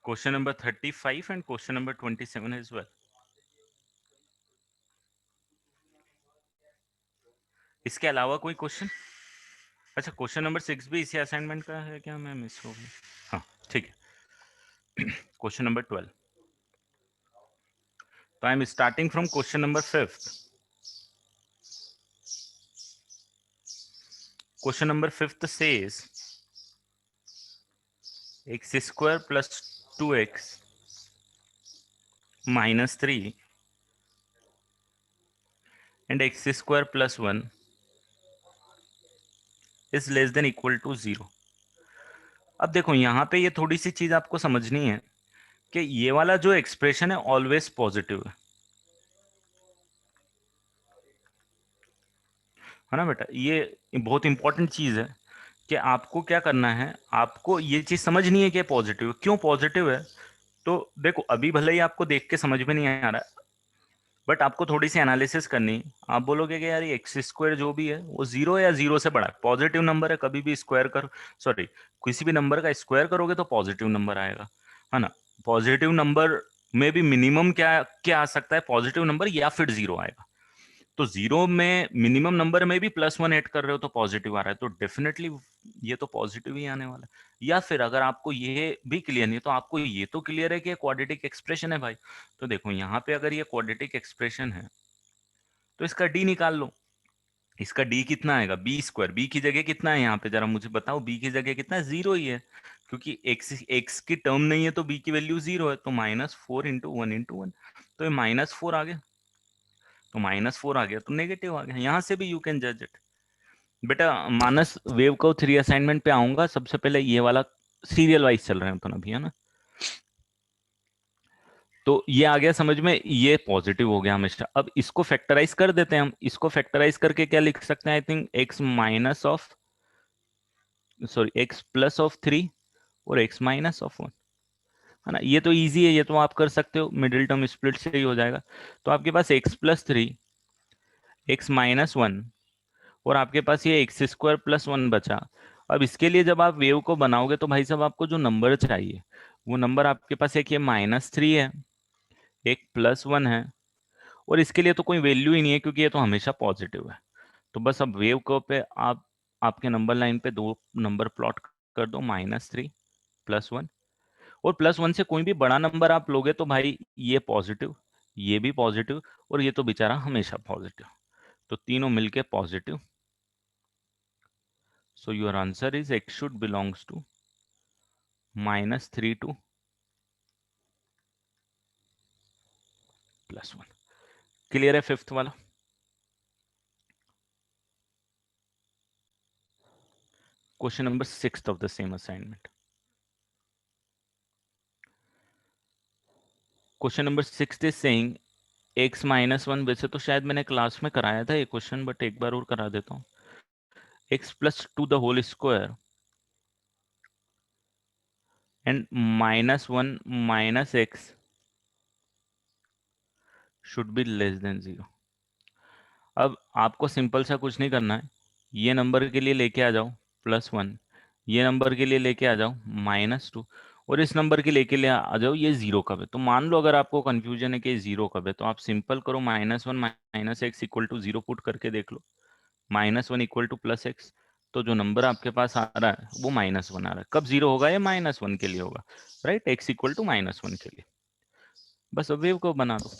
question number 35 and question number 27 as well. इसके अलावा कोई क्वेश्चन? अच्छा, क्वेश्चन नंबर 6 भी इसी असाइनमेंट का है क्या? मैं मिस हो गया। हाँ ठीक है। क्वेश्चन नंबर 12, तो I am starting from question number 5। Question number 5 says x square plus 2x minus 3 and x square plus 1 is less than equal to 0। अब देखो यहाँ पे ये थोड़ी सी चीज आपको समझनी है कि ये वाला जो एक्सप्रेशन है ऑलवेज पॉजिटिव है ना बेटा। ये बहुत इंपॉर्टेंट चीज है कि आपको क्या करना है, आपको ये चीज समझनी है कि पॉजिटिव है। क्यों पॉजिटिव है? तो देखो, अभी भले ही आपको देख के समझ में नहीं आ रहा, बट आपको थोड़ी सी एनालिसिस करनी है। आप बोलोगे कि यार ये एक्स स्क्वायर जो भी है वो जीरो या जीरो से बड़ा है, पॉजिटिव नंबर है, कभी भी स्क्वायर करो, सॉरी, किसी भी नंबर का स्क्वायर करोगे तो पॉजिटिव नंबर आएगा, है ना। पॉजिटिव नंबर में भी मिनिमम क्या क्या आ सकता है, पॉजिटिव नंबर या फिर जीरो आएगा। तो जीरो में मिनिमम नंबर में भी +1 ऐड कर रहे हो तो पॉजिटिव आ रहा है, तो डेफिनेटली ये तो पॉजिटिव ही आने वाला है। या फिर अगर आपको ये भी क्लियर नहीं है तो आपको ये तो क्लियर है कि क्वाड्रेटिक एक्सप्रेशन है भाई। तो देखो यहाँ पे अगर ये क्वाड्रेटिक एक्सप्रेशन है तो इसका डी निकाल लो। इसका डी कितना आएगा, बी स्क्वायर। बी की जगह कितना है यहाँ पे, जरा मुझे बताओ, बी की जगह कितना है, जीरो ही है, क्योंकि एक्स की टर्म नहीं है तो बी की वैल्यू जीरो है। तो -4 × 1 × 1, तो ये -4 आ गया। तो -4 आ गया तो नेगेटिव आ गया। यहाँ से भी यू कैन जज इट। बेटा मानस, वेव को 3 असाइनमेंट पे आऊंगा, सबसे पहले ये वाला सीरियल वाइज चल रहे हैं अपन अभी, है ना। तो ये आ गया समझ में, ये पॉजिटिव हो गया हमेशा। अब इसको फैक्टराइज कर देते हैं हम। इसको फैक्टराइज करके क्या लिख सकते हैं, आई थिंक x+3 और x-1, है ना। ये तो इजी है, ये तो आप कर सकते हो, मिडिल टर्म स्प्लिट से ही हो जाएगा। तो आपके पास x+3, x-1 और आपके पास ये x² + 1 बचा। अब इसके लिए जब आप वेव को बनाओगे तो भाई साहब आपको जो नंबर चाहिए वो नंबर आपके पास, एक ये -3 है, एक +1 है, और इसके लिए तो कोई वैल्यू ही नहीं है क्योंकि ये तो हमेशा पॉजिटिव है। तो बस अब वेव कर्व पे आप आपके नंबर लाइन पे दो नंबर प्लॉट कर दो, -3 +1, और +1 से कोई भी बड़ा नंबर आप लोगे तो भाई ये पॉजिटिव, ये भी पॉजिटिव, और ये तो बेचारा हमेशा पॉजिटिव। तो तीनों मिलके positive. So your answer is x should belongs to -3 to +1। Clear है फिफ्थ वाला? Question number 6 of the same assignment. Question number 6 is saying x-1, वैसे तो शायद मैंने क्लास में कराया था ये क्वेश्चन, बट एक बार और करा देता हूँ। x+2 the whole square and -1 - x should be less than 0। अब आपको सिंपल सा कुछ नहीं करना है, ये नंबर के लिए लेके आ जाओ +1, ये नंबर के लिए लेके आ जाओ -2, और इस नंबर के लेके ले आ जाओ ये जीरो कब है। तो मान लो अगर आपको कंफ्यूजन है कि जीरो कब है, तो आप सिंपल करो -1 - x = 0 पुट करके देख लो। -1 = +x, तो जो नंबर आपके पास आ रहा है वो -1 आ रहा है। कब जीरो होगा, ये -1 के लिए होगा, राइट, x = -1 के लिए। बस अब वेव को बना दो।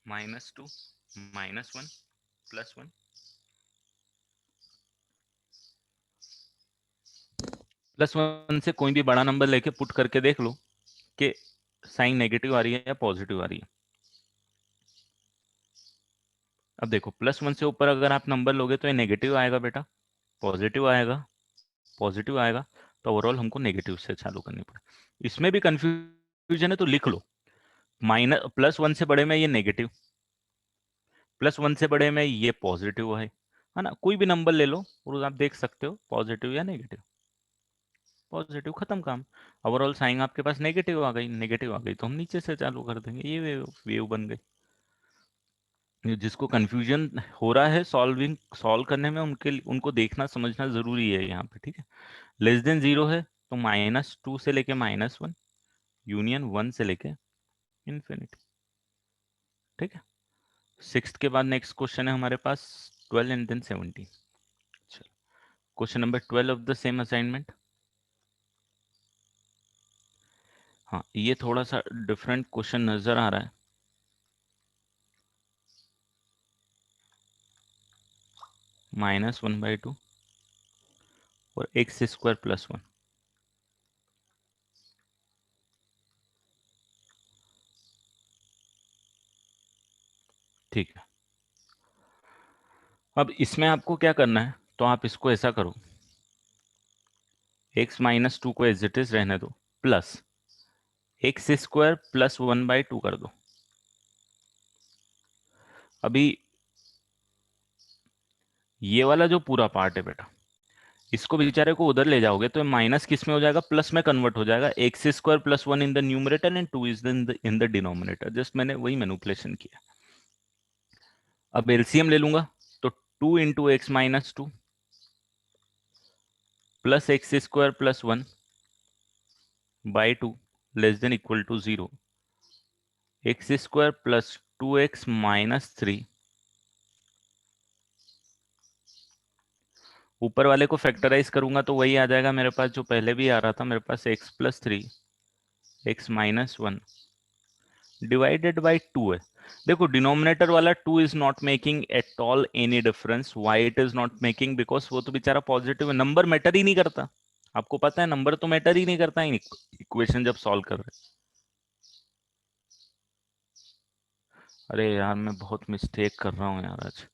-2 -1 +1, +1 से कोई भी बड़ा नंबर लेके पुट करके देख लो कि साइन नेगेटिव आ रही है या पॉजिटिव आ रही है। अब देखो +1 से ऊपर अगर आप नंबर लोगे तो ये नेगेटिव आएगा बेटा, पॉजिटिव आएगा, पॉजिटिव आएगा। तो ओवरऑल हमको नेगेटिव से चालू करनी पड़े। इसमें भी कंफ्यूजन है तो लिख लो, +1 से बड़े में ये नेगेटिव, +1 से बड़े में ये पॉजिटिव है ना। कोई भी नंबर ले लो और आप देख सकते हो पॉजिटिव या नेगेटिव। पॉजिटिव, खत्म काम। ओवरऑल साइन आपके पास नेगेटिव आ गई, नेगेटिव आ गई तो हम नीचे से चालू कर देंगे, ये वेव बन गई। जिसको कंफ्यूजन हो रहा है सॉल्व करने में, उनको देखना समझना जरूरी है यहाँ पे, ठीक है। लेस देन 0 है तो -2 से लेके -1, यूनियन 1 से लेके इन्फिनिटी, ठीक है। 6 के बाद नेक्स्ट क्वेश्चन है हमारे पास 12 एंड देन 17। चलो, question number 12 of the same assignment. हाँ, ये थोड़ा सा डिफरेंट क्वेश्चन नजर आ रहा है। -1/2 और x² + 1, ठीक है। अब इसमें आपको क्या करना है, तो आप इसको ऐसा करो, x-2 को एज इट इज रहने दो, प्लस x² + 1/2 कर दो। अभी ये वाला जो पूरा पार्ट है बेटा, इसको बेचारे को उधर ले जाओगे तो माइनस किस में हो जाएगा, प्लस में कन्वर्ट हो जाएगा। X square plus one in the numerator and two is in the denominator. Just मैंने वही मैनिपुलेशन किया। अब एलसीएम ले लूंगा तो 2 × x - 2 plus x square plus 1/2 less than equal to 0, x square plus 2x - 3। ऊपर वाले को फैक्टराइज करूंगा तो वही आ जाएगा मेरे पास जो पहले भी आ रहा था, मेरे पास x+3 x-1 डिवाइडेड बाई 2 है। देखो डिनोमिनेटर वाला 2 is not making at all any difference. Why it is not making? Because वो तो बेचारा पॉजिटिव है, नंबर मैटर ही नहीं करता। आपको पता है नंबर तो मैटर ही नहीं करता है इक्वेशन जब सॉल्व कर रहे हैं। अरे यार मैं बहुत मिस्टेक कर रहा हूँ यार आज।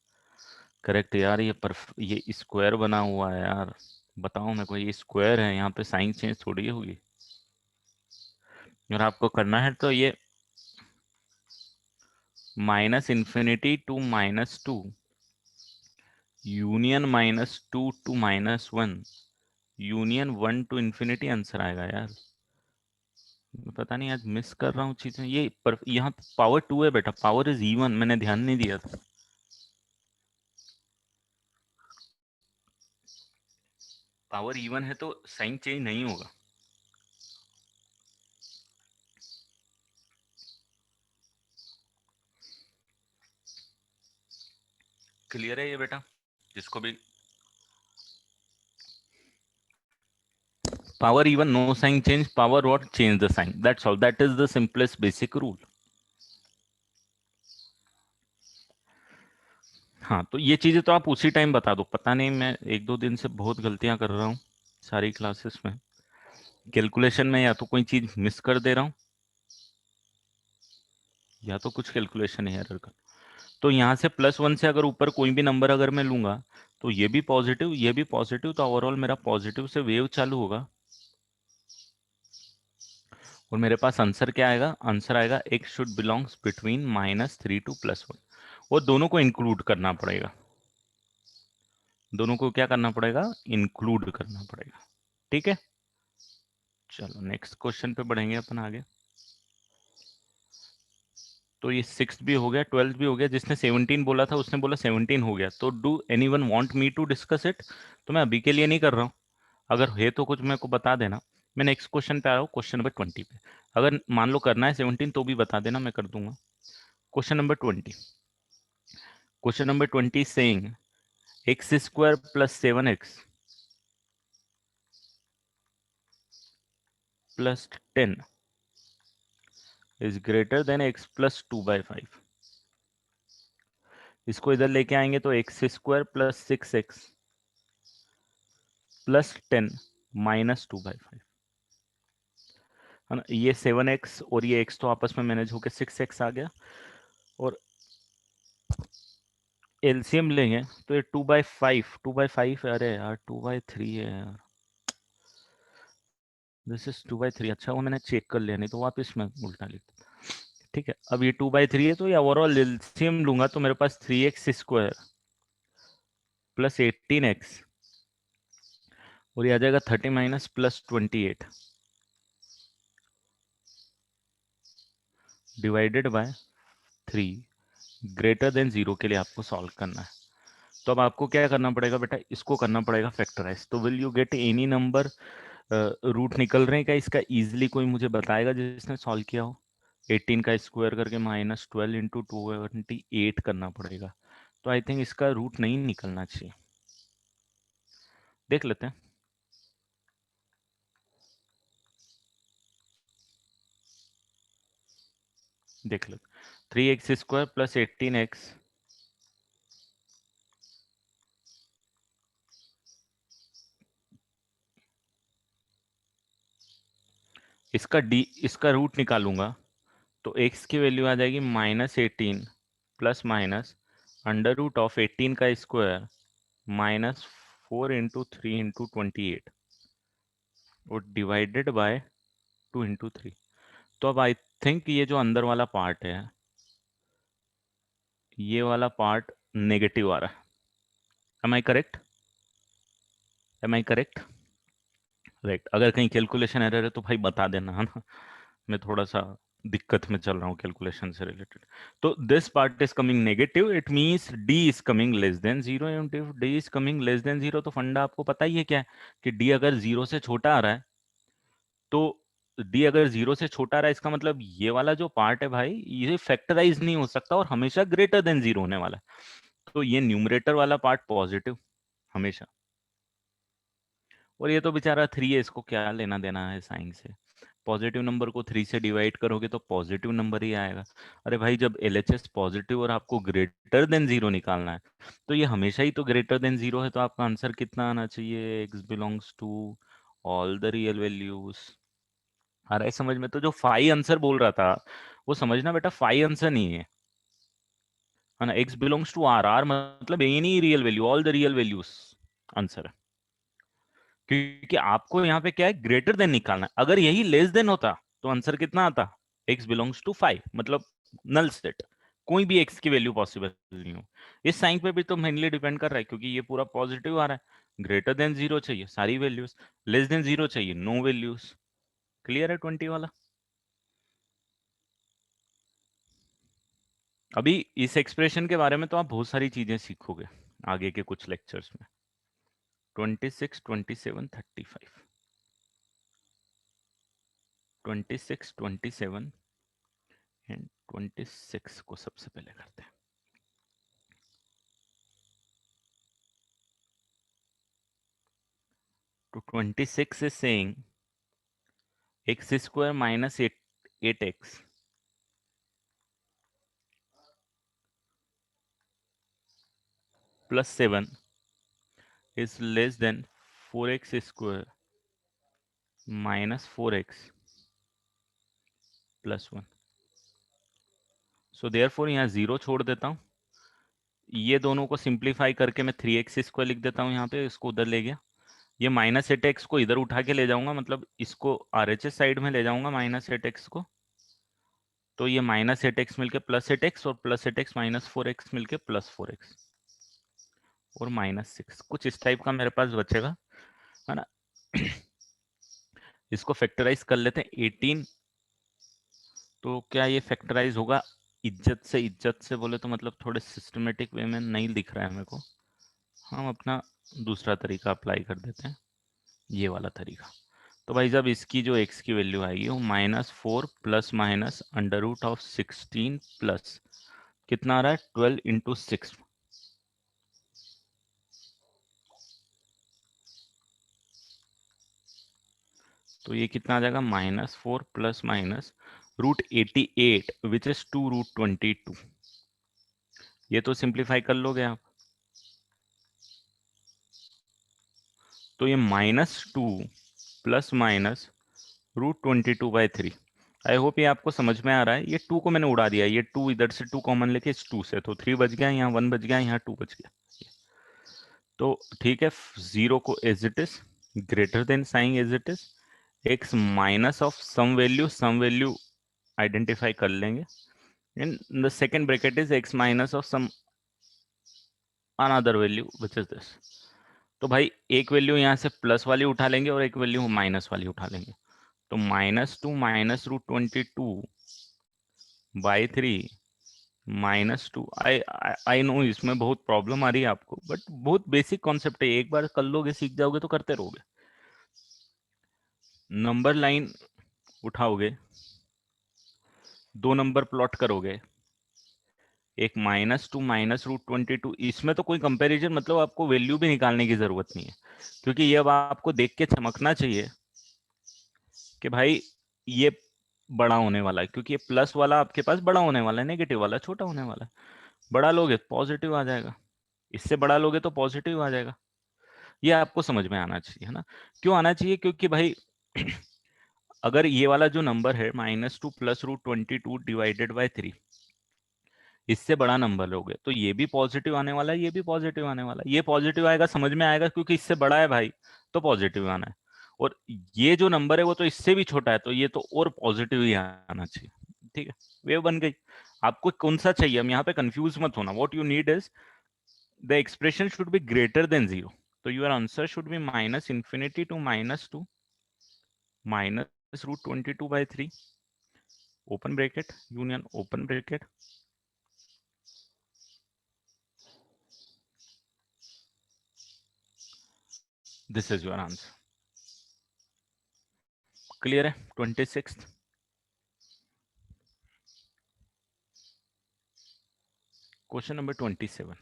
करेक्ट यार, ये स्क्वायर बना हुआ है यार। बताओ मेरे को, ये स्क्वायर है, यहाँ पे साइन चेंज थोड़ी होगी। अगर आपको करना है तो ये -∞ to -2 union -2 to -1 union 1 to infinity answer आएगा यार। पता नहीं आज मिस कर रहा हूँ चीजें। ये यहाँ पावर 2 है बेटा, पावर इज इवन, मैंने ध्यान नहीं दिया था। पावर इवन है तो साइन चेंज नहीं होगा। क्लियर है ये बेटा? जिसको भी power even no sign change, power what change the sign, that's all, that is the simplest basic rule. हाँ तो ये चीजें तो आप उसी टाइम बता दो। पता नहीं मैं 1-2 दिन से बहुत गलतियां कर रहा हूँ सारी क्लासेस में। कैलकुलेशन में या तो कोई चीज मिस कर दे रहा हूँ या तो कुछ कैलकुलेशन एरर कर। तो यहाँ से +1 से अगर ऊपर कोई भी नंबर अगर मैं लूंगा तो ये भी पॉजिटिव, ये भी पॉजिटिव, तो ओवरऑल मेरा पॉजिटिव से वेव चालू होगा। और मेरे पास आंसर क्या आएगा? आंसर आएगा x should belongs between -3 to +1। और दोनों को इंक्लूड करना पड़ेगा, दोनों को क्या करना पड़ेगा? इंक्लूड करना पड़ेगा। ठीक है, चलो नेक्स्ट क्वेश्चन पे बढ़ेंगे अपन आगे। तो ये 6th भी हो गया, 12th भी हो गया। जिसने 17 बोला था उसने बोला 17 हो गया। तो do anyone want me to discuss it? तो मैं अभी के लिए नहीं कर रहा हूँ, अगर है तो कुछ मेरे को बता देना। मैं नेक्स्ट क्वेश्चन पे आ रहा हूँ, क्वेश्चन नंबर 20 पे। अगर मान लो करना है 17 तो भी बता देना, मैं कर दूंगा। Question number 20, question number 20 saying x² + 7x + 10 is greater then x + 2/5। इसको इधर लेके आएंगे तो x² + 6x + 10 - 2/5 है ना। ये 7x और ये x तो आपस में मैनेज होकर 6x आ गया। और एलसीएम लेंगे तो ये 2/5 है। अरे यार 2/3 है यार, दिस इज 2/3। अच्छा वो मैंने चेक कर लिया, नहीं तो वापस मैं उल्टा लिखता। ठीक है, अब ये 2/3 है तो ये ओवरऑल एलसीएम लूंगा तो मेरे पास 3x² + 18x और ये आ जाएगा 30 - +28 डिवाइडेड बाय 3 ग्रेटर देन 0 के लिए आपको सॉल्व करना है। तो अब आपको क्या करना पड़ेगा बेटा? इसको करना पड़ेगा फैक्टराइज। तो will you get any number? Root निकल रहे हैं क्या इसका? इजीली कोई मुझे बताएगा जिसने सॉल्व किया हो? 18 का स्क्वायर करके -12 × 228 करना पड़ेगा। तो आई थिंक इसका रूट नहीं निकलना चाहिए। देख लेते हैं। देख लेते 3x² + 18x इसका रूट निकालूंगा तो x की वैल्यू आ जाएगी -18 ± √18 का स्क्वायर -4 × 3 × 28 और डिवाइडेड बाय 2 × 3। तो अब आई थिंक ये जो अंदर वाला पार्ट है ये वाला पार्ट नेगेटिव आ रहा है। Am I correct? Am I correct? Right. अगर कहीं कैलकुलेशन एरर है तो भाई बता देना, है ना। मैं थोड़ा सा दिक्कत में चल रहा हूँ कैलकुलेशन से रिलेटेड। तो this part is coming negative, it means D is coming less than zero. And if D is coming less than zero तो फंडा आपको पता ही है क्या है, कि डी अगर जीरो से छोटा आ रहा है तो डी अगर जीरो से छोटा आ रहा है इसका मतलब ये वाला जो पार्ट है भाई ये फैक्टराइज नहीं हो सकता और हमेशा ग्रेटर देन जीरो होने वाला है। तो ये न्यूमरेटर वाला पार्ट पॉजिटिव हमेशा। और ये तो बेचारा थ्री है, इसको क्या लेना देना है साइन से। पॉजिटिव नंबर को थ्री से डिवाइड करोगे तो पॉजिटिव नंबर ही आएगा। अरे भाई जब एलएचएस पॉजिटिव और आपको ग्रेटर देन जीरो निकालना है तो ये हमेशा ही तो ग्रेटर देन जीरो है, तो आपका आंसर कितना आना चाहिए? X belongs to all the real values. आ रहा है समझ में? तो जो फाई आंसर बोल रहा था वो समझना बेटा, फाई आंसर नहीं है ना। X belongs to R, R मतलब any real value, all the real values answer है। क्योंकि आपको यहाँ पे क्या है, ग्रेटर देन निकालना है। अगर यही लेस देन होता तो आंसर कितना आता? एक्स बिलोंग्स टू फाइव, मतलब नल सेट, कोई भी एक्स की वैल्यू पॉसिबल नहीं हो। इस साइन पे भी तो मेनली डिपेंड कर रहा है क्योंकि ये पूरा पॉजिटिव आ रहा है। ग्रेटर देन जीरो चाहिए सारी वैल्यूज, लेस देन जीरो चाहिए नो वैल्यूज। क्लियर है 20 वाला? अभी इस एक्सप्रेशन के बारे में तो आप बहुत सारी चीजें सीखोगे आगे के कुछ लेक्चर्स में। 26, 27, 35, 26, 27 एंड 26 को सबसे पहले करते हैं। तो 26 is saying x square minus 8x plus 7 is less than 4x square minus 4x plus 1. So therefore यहाँ जीरो छोड़ देता हूँ, ये दोनों को सिंप्लीफाई करके मैं 3x स्क्वायर लिख देता हूँ यहाँ पे, इसको उधर ले गया। ये माइनस 8x को इधर उठा के ले जाऊंगा, मतलब इसको RHS साइड में ले जाऊंगा माइनस 8x को। तो ये माइनस 8x मिलके प्लस 8x और प्लस 8x माइनस 4x मिलके प्लस 4x और माइनस 6, कुछ इस टाइप का मेरे पास बचेगा, है ना। इसको फैक्टराइज कर लेते हैं 18। तो क्या ये फैक्टराइज होगा? इज्जत से बोले तो मतलब थोड़े सिस्टमेटिक वे में नहीं दिख रहा है मेरे को, हम अपना दूसरा तरीका अप्लाई कर देते हैं, ये वाला तरीका। तो भाई जब इसकी जो x की वैल्यू आएगी वो -4 plus minus under root of 16 plus कितना आ रहा है 12 इंटू 6। तो ये कितना आ जाएगा -4 प्लस माइनस √88 विच इज 2√22। ये तो सिंप्लीफाई कर लोगे आप, तो ये -2 प्लस माइनस √22/3। आई होप ये आपको समझ में आ रहा है। ये 2 को मैंने उड़ा दिया, ये 2 इधर से 2 कॉमन लेके इस 2 से, तो 3 बच गया, यहाँ 1 बच गया, यहाँ 2 बच गया। तो ठीक है, जीरो को as it is, greater than sign as it is, x minus of some value identify कर लेंगे, in the second bracket is x minus of some another value which is this. तो भाई एक वैल्यू यहाँ से प्लस वाली उठा लेंगे और एक वैल्यू माइनस वाली उठा लेंगे। तो -2 माइनस √22/3 -2। आई नो इसमें बहुत प्रॉब्लम आ रही है आपको, बट बहुत बेसिक कॉन्सेप्ट है, एक बार कर लोगे सीख जाओगे तो करते रहोगे। नंबर लाइन उठाओगे, दो नंबर प्लॉट करोगे, एक -2 माइनस √22, इसमें तो कोई कंपैरिजन मतलब आपको वैल्यू भी निकालने की जरूरत नहीं है, क्योंकि ये अब आपको देख के चमकना चाहिए कि भाई ये बड़ा होने वाला है, क्योंकि ये प्लस वाला आपके पास बड़ा होने वाला है, नेगेटिव वाला छोटा होने वाला है। बड़ा लोगे पॉजिटिव आ जाएगा, इससे बड़ा लोगे तो पॉजिटिव आ जाएगा। ये आपको समझ में आना चाहिए, है ना। क्यों आना चाहिए? क्योंकि भाई अगर ये वाला जो नंबर है -2 प्लस √22/3 इससे बड़ा नंबर लोगे तो ये भी पॉजिटिव आने वाला है, ये भी पॉजिटिव आने वाला है। ये पॉजिटिव आएगा, समझ में आएगा, क्योंकि इससे बड़ा है भाई तो पॉजिटिव आना है। और ये जो नंबर है वो तो इससे भी छोटा है, तो ये तो और पॉजिटिव ही आना चाहिए। ठीक है, वेव बन गई। आपको कौन सा चाहिए, हम यहाँ पे कंफ्यूज मत होना. What you need is the expression should be greater than 0. तो your answer should be minus infinity to -2 minus √22/3 open bracket union open bracket. This is your answer. Clear है? 26th question number 27.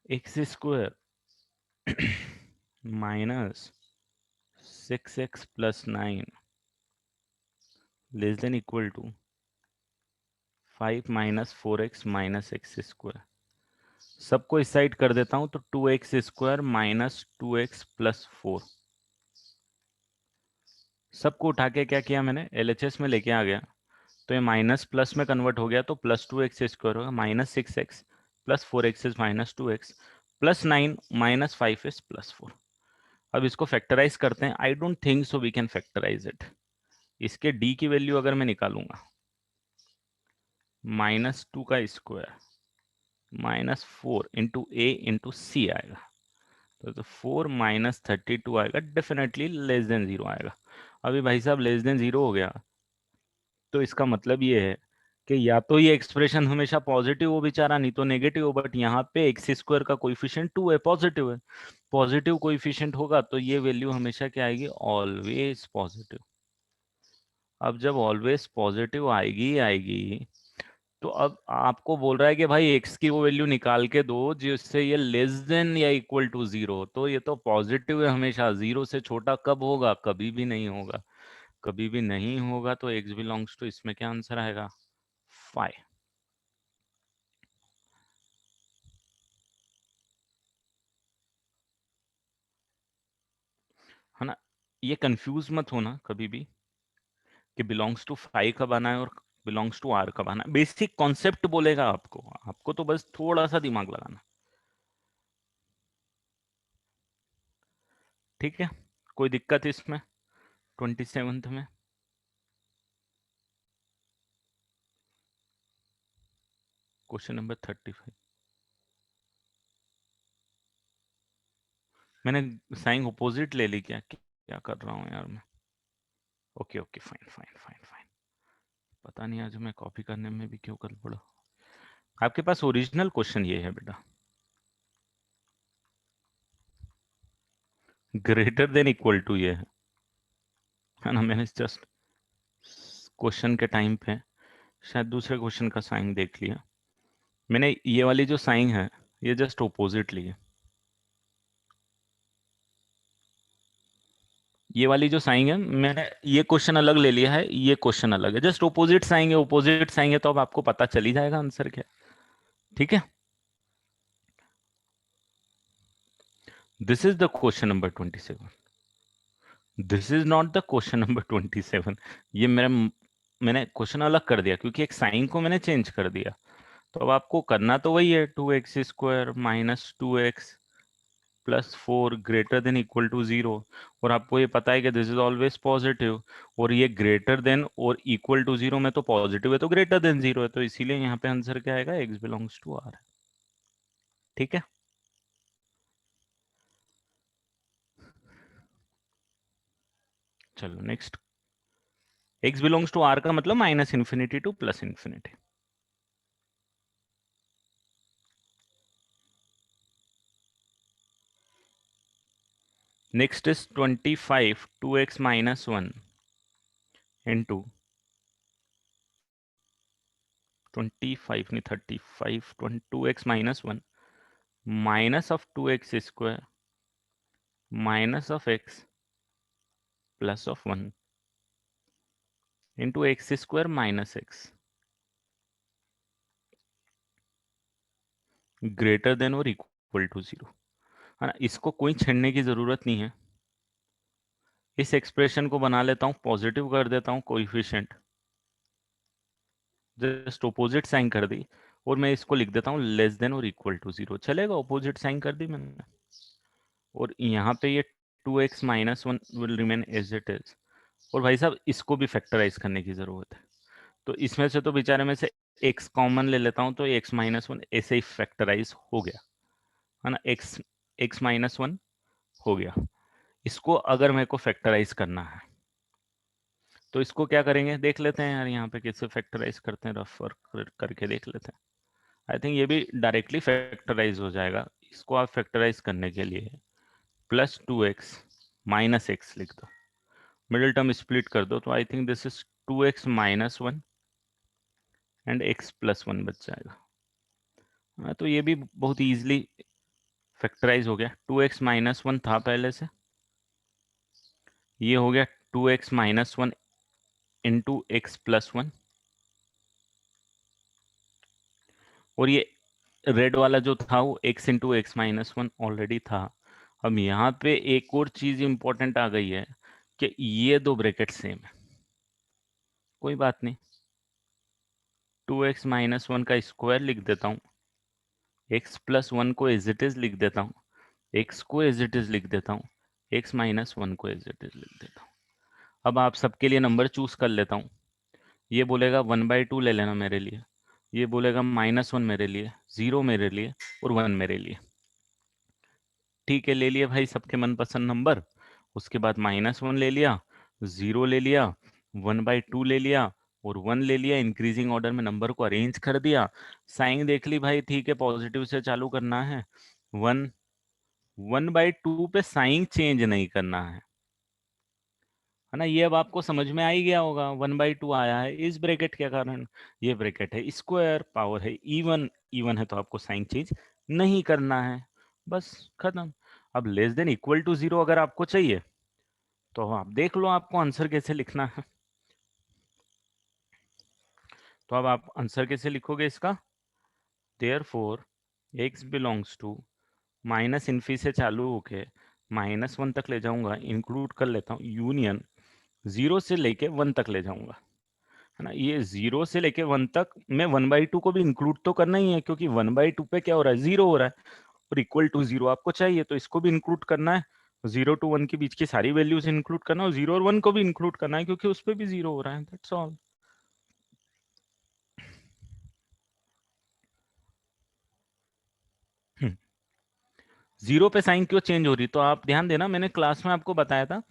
x² minus 6x plus 9 less than equal to 5 minus 4x minus x². सबको इस साइड कर देता हूं तो 2x² minus 2x plus 4. सबको उठा के क्या किया मैंने, LHS में लेके आ गया, तो ये माइनस प्लस में कन्वर्ट हो गया, तो +2x² होगा, -6x plus 4x is -2x plus 9 -5 is +4. अब इसको फैक्टराइज करते हैं. I don't think so we can factorise it. इसके d की वैल्यू अगर मैं निकालूंगा, -2 का square -4 into a into C आएगा, तो 4 - 32 आएगा, डेफिनेटली लेस देन 0 आएगा. अभी भाई साहब लेस देन 0 हो गया, तो इसका मतलब ये है कि या तो ये एक्सप्रेशन हमेशा पॉजिटिव हो बेचारा, नहीं तो नेगेटिव हो. बट यहाँ पे x² का कोएफिशिएंट 2 है, पॉजिटिव है. पॉजिटिव कोएफिशिएंट होगा तो ये वैल्यू हमेशा क्या आएगी, ऑलवेज पॉजिटिव. अब जब ऑलवेज पॉजिटिव आएगी आएगी, तो अब आपको बोल रहा है कि भाई x की वो वैल्यू निकाल के दो जिससे ये लेस देन या इक्वल टू 0. तो ये तो पॉजिटिव है हमेशा, 0 से छोटा कब होगा, कभी भी नहीं होगा. कभी भी नहीं होगा, तो x बिलोंग्स टू, इसमें क्या आंसर आएगा, 5. है ना? ये कंफ्यूज मत होना कभी भी कि बिलोंग्स टू 5 कब आना है और बिलोंग्स टू r कब आना है. बेसिक कॉन्सेप्ट बोलेगा आपको, आपको तो बस थोड़ा सा दिमाग लगाना. ठीक है? कोई दिक्कत इसमें 27th में? Question number 35. मैंने साइन अपोजिट ले ली क्या, क्या कर रहा हूँ यार मैं. Okay okay fine fine fine fine. पता नहीं आज मैं कॉपी करने में भी क्यों कर पड़ा. आपके पास ओरिजिनल क्वेश्चन ये है बेटा, ग्रेटर देन इक्वल टू ये है ना. मैंने जस्ट क्वेश्चन के टाइम पे शायद दूसरे क्वेश्चन का साइन देख लिया. मैंने ये वाली जो साइन है ये जस्ट ओपोजिट ली है. ये वाली जो साइन है मैंने ये क्वेश्चन अलग ले लिया है, ये क्वेश्चन अलग है. जस्ट ओपोजिट साइन है, ओपोजिट साइन है तो अब आपको पता चल ही जाएगा आंसर क्या. ठीक है? This is the question number 27. This is not the question number 27. ये मैंने क्वेश्चन अलग कर दिया क्योंकि एक साइन को मैंने चेंज कर दिया. तो अब आपको करना तो वही है, 2x² minus 2x plus 4 greater than equal to 0. और आपको ये पता है कि दिस इज ऑलवेज पॉजिटिव, और ये ग्रेटर देन और इक्वल टू 0 में तो पॉजिटिव है तो ग्रेटर देन 0 है, तो इसीलिए यहाँ पे आंसर क्या आएगा, x बिलोंग्स टू r. ठीक है? चलो next. x belongs to r का मतलब -∞ to +∞. Next is 25 2x minus 1 into 25 नहीं 35 2x minus 1 minus of 2x square minus of x plus of 1 into x square minus x greater than और इक्वल टू 0. है ना? इसको कोई छेड़ने की जरूरत नहीं है. इस एक्सप्रेशन को बना लेता हूं, पॉजिटिव कर देता हूं कोएफिशिएंट, जस्ट ऑपोजिट साइन कर दी, और मैं इसको लिख देता हूं लेस देन और इक्वल टू 0. चलेगा? ऑपोजिट साइन कर दी मैंने, और यहाँ पे ये 2x minus one will remain as it is. और भाई साहब इसको भी फैक्टराइज करने की जरूरत है, तो इसमें से तो बेचारे में से x कॉमन ले लेता हूं, तो x माइनस वन ऐसे ही फैक्टराइज हो गया है ना, x माइनस वन हो गया। इसको अगर मेरे को फैक्टराइज करना है तो इसको क्या करेंगे देख लेते हैं यार, यहाँ पे कैसे फैक्टराइज करते हैं, रफ वर्क करके देख लेते हैं। आई थिंक ये भी डायरेक्टली फैक्टराइज हो जाएगा। इसको आप फैक्टराइज करने के लिए प्लस 2x माइनस एक्स लिख दो, मिडिल टर्म स्प्लिट कर दो, तो I think this is 2x minus one and x plus one बच जाएगा। हाँ, तो ये भी बहुत इजीली फैक्टराइज हो गया। 2x माइनस वन था पहले से, ये हो गया 2x minus one into x plus one, और ये रेड वाला जो था वो x into x minus one already था। अब यहाँ पे एक और चीज इंपॉर्टेंट आ गई है कि ये दो ब्रैकेट सेम है, कोई बात नहीं, 2x माइनस वन का स्क्वायर लिख देता हूँ, x प्लस वन को एज इट इज लिख देता हूँ, x को एज इट इज लिख देता हूँ, x माइनस वन को एज इट इज लिख देता हूँ। अब आप सबके लिए नंबर चूज कर लेता हूँ, ये बोलेगा 1/2 ले लेना मेरे लिए, ये बोलेगा माइनस वन मेरे लिए, 0 मेरे लिए और 1 मेरे लिए। ठीक है, ले लिए भाई सबके मनपसंद नंबर। उसके बाद माइनस वन ले लिया, 0 ले लिया, 1/2 ले लिया और 1 ले लिया। इंक्रीजिंग ऑर्डर में नंबर को अरेंज कर दिया, साइन देख ली भाई, ठीक है पॉजिटिव से चालू करना है। 1/2 पे साइन चेंज नहीं करना है ना, ये अब आपको समझ में आ ही गया होगा। 1/2 आया है इस ब्रैकेट के कारण, ये ब्रैकेट है स्क्वायर, पावर है इवन, इवन है तो आपको साइन चेंज नहीं करना है, बस खत्म। अब लेस देन इक्वल टू 0 अगर आपको चाहिए तो आप देख लो आपको आंसर कैसे लिखना है। तो अब आप आंसर कैसे लिखोगे इसका, therefore x belongs to, minus infi से चालू होके माइनस वन तक ले जाऊंगा, इंक्लूड कर लेता हूँ यूनियन, 0 से लेके 1 तक ले जाऊंगा, है ना। ये 0 से लेके 1 तक मैं 1/2 को भी इंक्लूड तो करना ही है, क्योंकि 1/2 पे क्या हो रहा है, 0 हो रहा है, और इक्वल टू 0 आपको चाहिए तो इसको भी इंक्लूड करना है। 0 to 1 के बीच की सारी वैल्यूज इंक्लूड करना है, और 0 और 1 को भी इंक्लूड करना है क्योंकि उस पर भी 0 हो रहा है, दैट्स ऑल। जीरो पे साइन क्यों चेंज हो रही, तो आप ध्यान देना, मैंने क्लास में आपको बताया था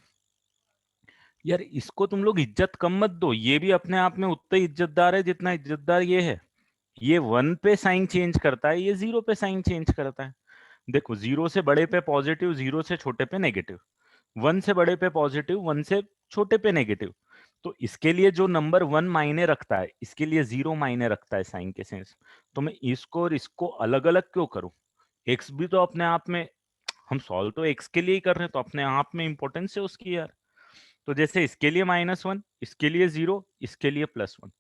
यार, इसको तुम लोग इज्जत कम मत दो, ये भी अपने आप में उतना ही इज्जतदार है जितना इज्जतदार ये है। ये 1 पे साइन चेंज करता है, ये 0 पे साइन चेंज करता है। देखो, 0 से बड़े पे पॉजिटिव, 0 से छोटे पे नेगेटिव, 1 से बड़े पे पॉजिटिव, 1 से छोटे पे नेगेटिव। तो इसके लिए जो नंबर 1 मायने रखता है, इसके लिए 0 मायने रखता है साइन के सेंस। तो मैं इसको और इसको अलग अलग क्यों करूं, एक्स भी तो अपने आप में, हम सॉल्व तो एक्स के लिए ही कर रहे हैं, तो अपने आप में इंपॉर्टेंस है उसकी यार। तो जैसे इसके लिए माइनस वन, इसके लिए 0, इसके लिए प्लस वन,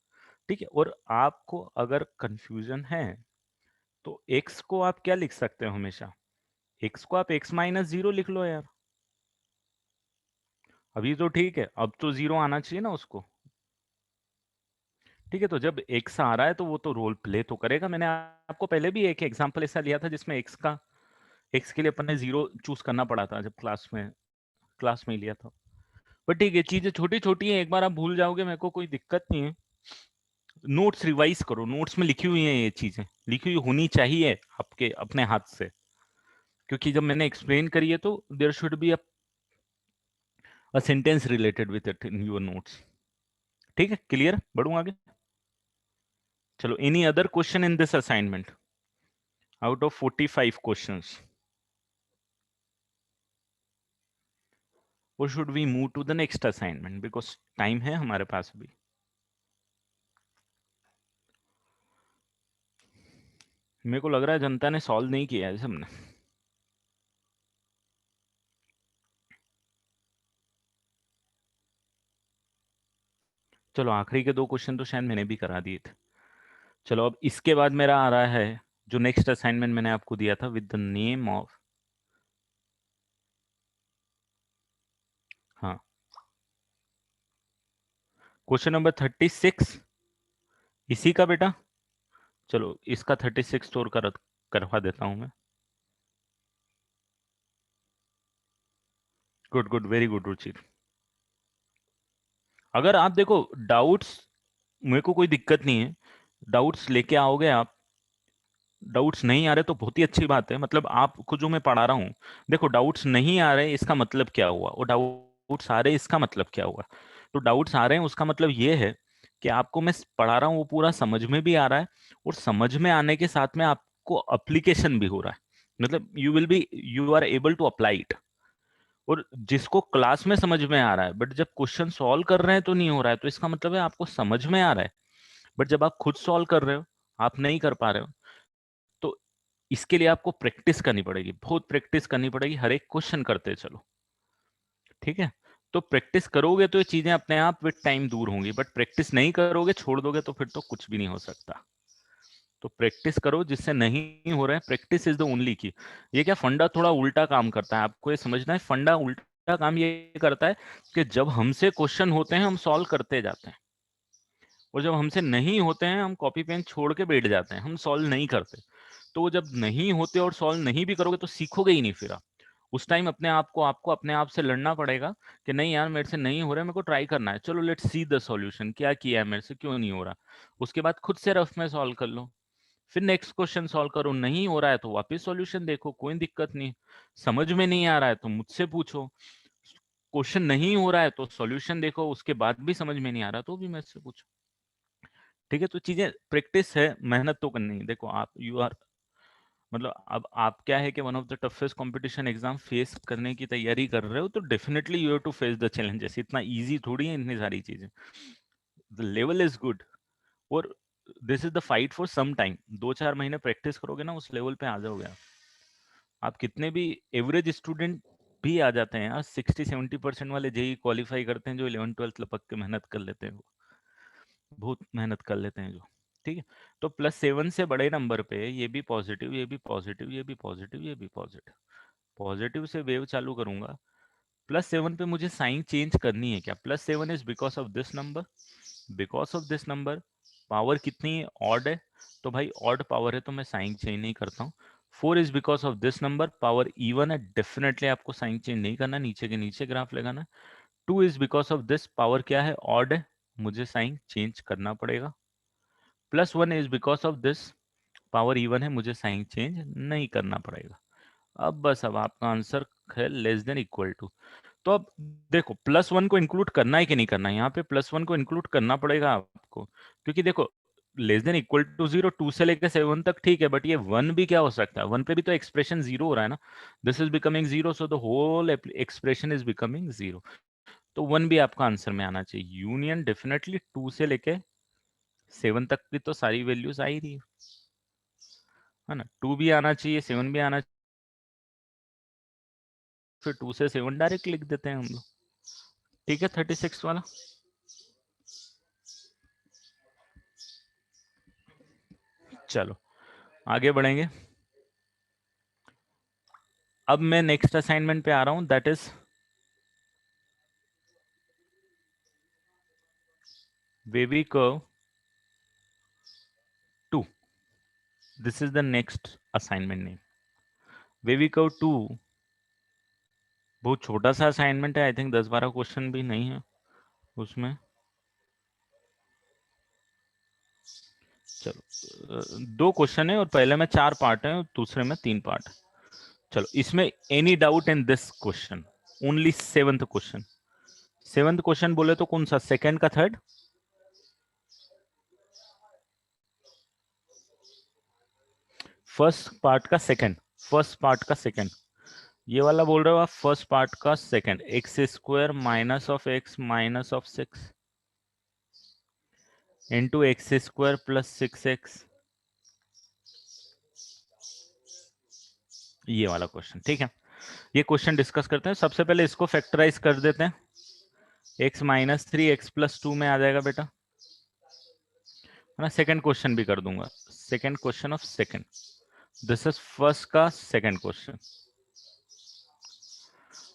ठीक है। और आपको अगर कंफ्यूजन है तो x को आप क्या लिख सकते हो हमेशा, x को आप x माइनस 0 लिख लो यार, अभी तो ठीक है, अब तो 0 आना चाहिए ना उसको। ठीक है, तो जब x आ रहा है तो वो तो रोल प्ले तो करेगा। मैंने आपको पहले भी एक एग्जांपल ऐसा लिया था जिसमें x के लिए अपन ने 0 चूज करना पड़ा था, जब क्लास में ही लिया था। पर ठीक है, चीजें छोटी छोटी हैं, एक बार आप भूल जाओगे, मेरे को कोई दिक्कत नहीं है। नोट्स रिवाइज करो, नोट्स में लिखी हुई हैं ये चीजें, लिखी हुई होनी चाहिए आपके अपने हाथ से, क्योंकि जब मैंने एक्सप्लेन करी है तो there should be a sentence related with it in your notes. ठीक है, क्लियर, बढ़ूं आगे। चलो, any other question in this assignment out of 45 questions, और should we move to the next assignment, because time है हमारे पास अभी। मेरे को लग रहा है जनता ने सॉल्व नहीं किया है सबने। चलो, आखिरी के 2 क्वेश्चन तो शायद मैंने भी करा दिए थे। चलो, अब इसके बाद मेरा आ रहा है जो नेक्स्ट असाइनमेंट मैंने आपको दिया था विद द नेम ऑफ, हाँ, क्वेश्चन नंबर 36 इसी का बेटा। चलो, इसका 36 और करवा देता हूं मैं। गुड गुड, वेरी गुड रुचि। अगर आप देखो डाउट्स, मेरे को कोई दिक्कत नहीं है, डाउट्स लेके आओगे आप, डाउट्स नहीं आ रहे तो बहुत ही अच्छी बात है। मतलब आपको जो मैं पढ़ा रहा हूँ, देखो डाउट्स नहीं आ रहे इसका मतलब क्या हुआ, और डाउट्स आ रहे इसका मतलब क्या हुआ। तो डाउट्स आ रहे हैं उसका मतलब ये है कि आपको मैं पढ़ा रहा हूँ वो पूरा समझ में भी आ रहा है, और समझ में आने के साथ में आपको अप्लीकेशन भी हो रहा है। मतलब you are able to apply it. और जिसको क्लास में समझ में आ रहा है बट जब क्वेश्चन सॉल्व कर रहे हैं तो नहीं हो रहा है, तो इसका मतलब है आपको समझ में आ रहा है, बट जब आप खुद सॉल्व कर रहे हो आप नहीं कर पा रहे हो। तो इसके लिए आपको प्रैक्टिस करनी पड़ेगी, बहुत प्रैक्टिस करनी पड़ेगी, हर एक क्वेश्चन करते चलो, ठीक है। तो प्रैक्टिस करोगे तो ये चीजें अपने आप विद टाइम दूर होंगी, बट प्रैक्टिस नहीं करोगे, छोड़ दोगे, तो फिर तो कुछ भी नहीं हो सकता। तो प्रैक्टिस करो, जिससे नहीं हो रहा है प्रैक्टिस इज द ओनली की। ये क्या फंडा थोड़ा उल्टा काम करता है, आपको ये समझना है। फंडा उल्टा काम ये करता है कि जब हमसे क्वेश्चन होते हैं हम सॉल्व करते जाते हैं, और जब हमसे नहीं होते हैं हम कॉपी पेन छोड़ के बैठ जाते हैं, हम सॉल्व नहीं करते। तो वो जब नहीं होते और सॉल्व नहीं भी करोगे तो सीखोगे ही नहीं फिर आप। उस टाइम अपने आप को, आपको अपने आप से लड़ना पड़ेगा कि नहीं यार मेरे से नहीं हो रहा है, मेरे को ट्राई करना है, चलो लेट्स सी द सॉल्यूशन, क्या किया है मेरे से, क्यों नहीं हो रहा। उसके बाद खुद से रफ में सॉल्व कर लो, फिर नेक्स्ट क्वेश्चन सॉल्व करो, नहीं हो रहा है तो वापस सॉल्यूशन देखो, कोई दिक्कत नहीं। समझ में नहीं आ रहा है तो मुझसे पूछो, क्वेश्चन नहीं हो रहा है तो सॉल्यूशन देखो, उसके बाद भी समझ में नहीं आ रहा तो भी मुझसे पूछो, ठीक है। तो चीजें प्रैक्टिस है, मेहनत तो करनी है। देखो आप यू आर, मतलब अब आप क्या है कि one of the toughest competition exam face करने की तैयारी कर रहे हो, तो definitely you have to face the challenges. इतना इजी थोड़ी है इतनी सारी चीजें, द लेवल इज गुड। और this is the fight for some time, 2-4 महीने प्रैक्टिस करोगे ना उस लेवल पे आ जाओगे आप कितने भी एवरेज स्टूडेंट भी आ जाते हैं यार, 60-70% वाले जेई क्वालिफाई करते हैं, जो 11th-12th लपक के मेहनत कर लेते हैं, बहुत मेहनत कर लेते हैं जो, ठीक है। तो +7 से बड़े नंबर पे ये भी पॉजिटिव, ये भी पॉजिटिव, ये भी पॉजिटिव, ये भी पॉजिटिव, पॉजिटिव से वेव चालू करूंगा। +7 पे मुझे साइन चेंज करनी है क्या, +7 is because of this number, because of this number, power कितनी है, ऑड है, तो भाई ऑड पावर है तो मैं साइन चेंज नहीं करता हूँ। 4 is because of this number, power even है, डेफिनेटली आपको साइन चेंज नहीं करना, नीचे के नीचे ग्राफ लगाना। 2 is because of this, power क्या है, ऑड है, मुझे साइन चेंज करना पड़ेगा। +1 is because of this, power even है, मुझे साइन चेंज नहीं करना पड़ेगा। अब बस अब आपका आंसर है लेस देन इक्वल टू। तो अब देखो +1 को इंक्लूड करना है कि नहीं करना है, यहाँ पे +1 को इंक्लूड करना पड़ेगा आपको, क्योंकि देखो लेस देन इक्वल टू 0, 2 से लेकर 7 तक ठीक है, बट ये 1 भी क्या हो सकता है, 1 पे भी तो एक्सप्रेशन 0 हो रहा है ना, this is becoming 0, so the whole expression is becoming 0। तो 1 भी आपका आंसर में आना चाहिए, यूनियन डेफिनेटली 2 से लेके 7 तक की तो सारी वैल्यूज आ ही रही है ना, 2 भी आना चाहिए, 7 भी आना चाहिए, फिर 2 से 7 डायरेक्ट लिख देते हैं हम लोग, ठीक है। 36 वाला, चलो आगे बढ़ेंगे। अब मैं नेक्स्ट असाइनमेंट पे आ रहा हूं, that is wavy curve 2। This is the next assignment name, wavy curve 2। बहुत छोटा सा असाइनमेंट है, आई थिंक 10-12 क्वेश्चन भी नहीं है उसमें। चलो 2 क्वेश्चन है, और पहले में 4 पार्ट है और दूसरे में 3 पार्ट। चलो इसमें any doubt in this question, only 7th question. 7th question बोले तो कौन सा, सेकंड का थर्ड, फर्स्ट पार्ट का सेकंड, फर्स्ट पार्ट का सेकंड, ये वाला बोल रहे हो आप, फर्स्ट पार्ट का second, x² minus of x minus of 6 into x² plus 6x, ये वाला क्वेश्चन, ठीक है। ये क्वेश्चन डिस्कस करते हैं, सबसे पहले इसको फैक्टराइज कर देते हैं, x-3 x+2 में आ जाएगा बेटा, है ना। सेकंड क्वेश्चन भी कर दूंगा, second question of second, this is first का सेकंड क्वेश्चन,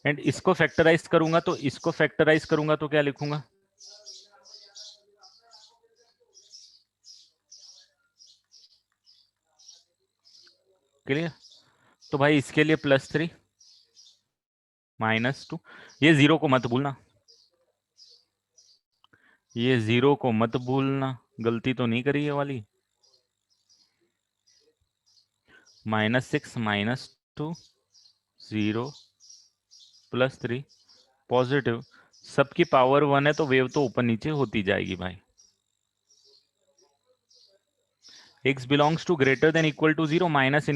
एंड इसको फैक्टराइज करूंगा, तो इसको फैक्टराइज करूंगा तो क्या लिखूंगा, क्लियर। तो भाई इसके लिए +3 -2, ये 0 को मत भूलना, ये 0 को मत भूलना, गलती तो नहीं करी ये वाली। -6 -2 0 +3 पॉजिटिव, सबकी पावर 1 है तो वेव तो ऊपर नीचे होती जाएगी भाई। x belongs to greater than equal to 0, -∞ से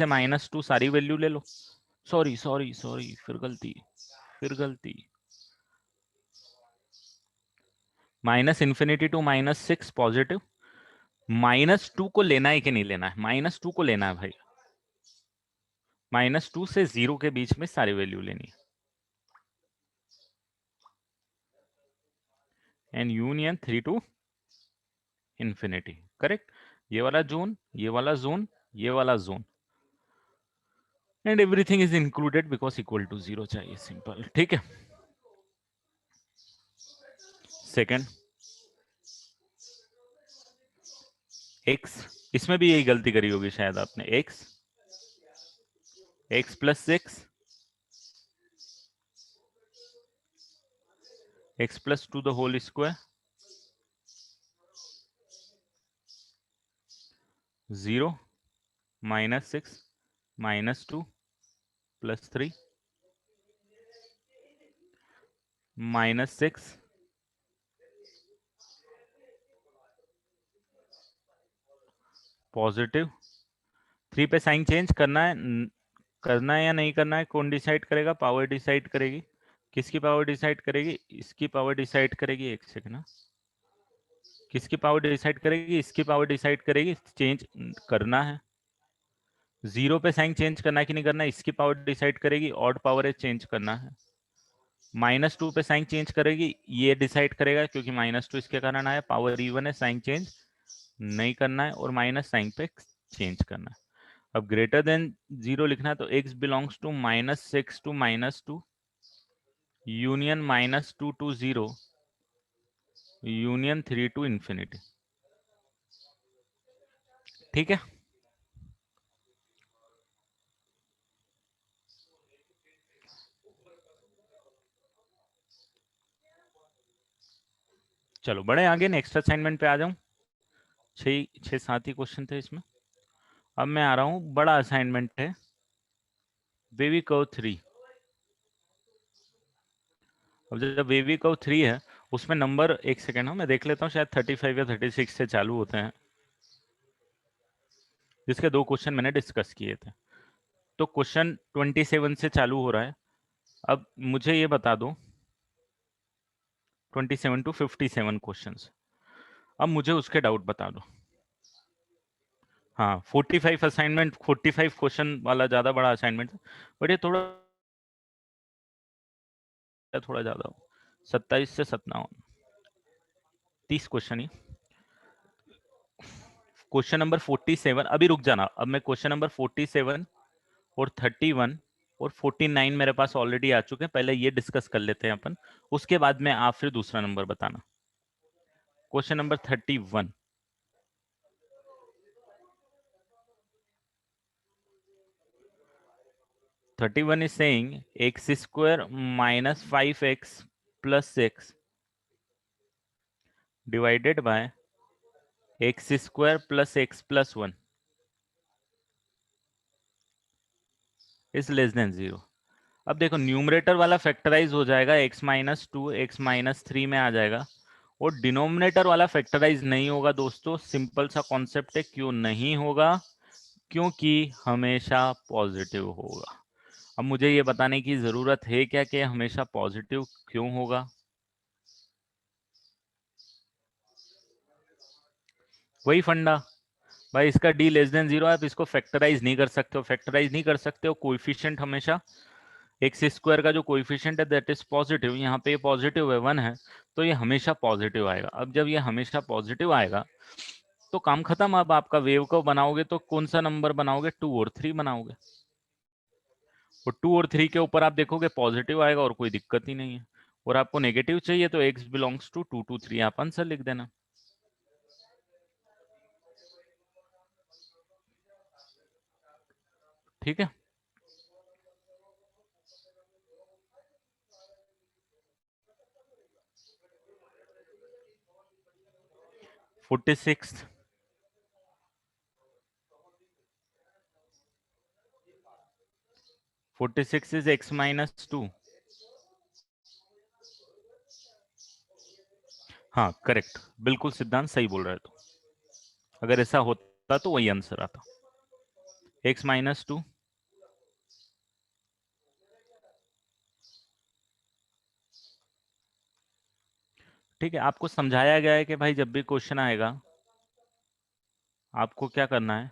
-2 सारी वैल्यू ले लो। सॉरी सॉरी सॉरी, फिर गलती, फिर गलती। -∞ टू -6 पॉजिटिव, -2 को लेना है कि नहीं लेना है? -2 को लेना है भाई, -2 से 0 के बीच में सारी वैल्यू लेनी है। And union 3 to infinity, correct. ये वाला जोन, ये वाला जोन, ये वाला zone, and everything is included because equal to 0 चाहिए, सिंपल, ठीक है। सेकंड, x, इसमें भी यही गलती करी होगी शायद आपने, x + 6 x + 2 the whole square 0 -6 -2 +3 -6 positive, 3 पे साइन चेंज करना है, करना है या नहीं करना है, कौन डिसाइड करेगा? पावर डिसाइड करेगी। किसकी पावर डिसाइड करेगी? इसकी पावर डिसाइड करेगी। एक सेकंड ना, किसकी पावर डिसाइड करेगी? इसकी पावर डिसाइड करेगी। चेंज करना है, 0 पे साइन चेंज करना है कि नहीं करना है, इसकी पावर डिसाइड करेगी। ऑड पावर है, चेंज करना है। -2 पे साइन चेंज करेगी, ये डिसाइड करेगा, क्योंकि -2 इसके कारण आया। पावर इवन है, साइन चेंज नहीं करना है, और माइनस साइन पे चेंज करना है। अब ग्रेटर देन 0 लिखना है, तो x belongs to -6 to -2 union -2 to 0 union 3 to infinity, ठीक है। चलो बड़े आगे, नेक्स्ट असाइनमेंट पे आ जाऊं। 6-7 ही क्वेश्चन थे इसमें। अब मैं आ रहा हूं, बड़ा असाइनमेंट है, वेवी कर्व 3। अब जब वेवी कर्व 3 है, उसमें नंबर, एक सेकेंड हो मैं देख लेता हूँ, शायद 35 या 36 से चालू होते हैं, जिसके 2 क्वेश्चन मैंने डिस्कस किए थे। तो क्वेश्चन 27 से चालू हो रहा है। अब मुझे ये बता दो, 27 टू 57 क्वेश्चंस, अब मुझे उसके डाउट बता दो। हाँ, 45 असाइनमेंट, 45 क्वेश्चन वाला ज़्यादा बड़ा असाइनमेंट, बट ये थोड़ा ज़्यादा हो, 27 से 57, 30 क्वेश्चन ही। क्वेश्चन नंबर 47, अभी रुक जाना, अब मैं क्वेश्चन नंबर 47 और 31 और 49 मेरे पास ऑलरेडी आ चुके हैं, पहले ये डिस्कस कर लेते हैं अपन, उसके बाद में आप फिर दूसरा नंबर बताना। Question number 31, is saying x square minus 5x plus 6 divided by x square plus x plus 1 is less than 0। अब देखो, न्यूमरेटर वाला फैक्टराइज हो जाएगा, x माइनस 2 x माइनस 3 में आ जाएगा, और डिनोमिनेटर वाला फैक्टराइज नहीं होगा दोस्तों। सिंपल सा कॉन्सेप्ट है, क्यों नहीं होगा? क्योंकि हमेशा पॉजिटिव होगा। अब मुझे ये बताने की जरूरत है क्या कि हमेशा पॉजिटिव क्यों होगा? वही फंडा भाई, इसका d लेस देन 0, आप इसको फैक्टराइज नहीं कर सकते हो। फैक्टराइज नहीं कर सकते हो, कोएफिशिएंट हमेशा, एक्स स्क्वायर का जो कोएफिशिएंट है दैट इज पॉजिटिव, यहाँ पे ये पॉजिटिव है 1 है, तो ये हमेशा पॉजिटिव आएगा। अब जब ये हमेशा पॉजिटिव आएगा तो काम खत्म। अब आपका वेव को बनाओगे तो कौन सा नंबर बनाओगे? 2 और 3 बनाओगे, और 2 और 3 के ऊपर आप देखोगे पॉजिटिव आएगा और कोई दिक्कत ही नहीं है। और आपको नेगेटिव चाहिए तो x बिलोंग्स टू 2 to 3 आप आंसर लिख देना, ठीक है। 46 46 is x minus 2. हाँ करेक्ट, बिल्कुल सिद्धांत सही बोल रहा है। तो अगर ऐसा होता तो वही आंसर आता, x माइनस 2। ठीक है, आपको समझाया गया है कि भाई जब भी क्वेश्चन आएगा आपको क्या करना है,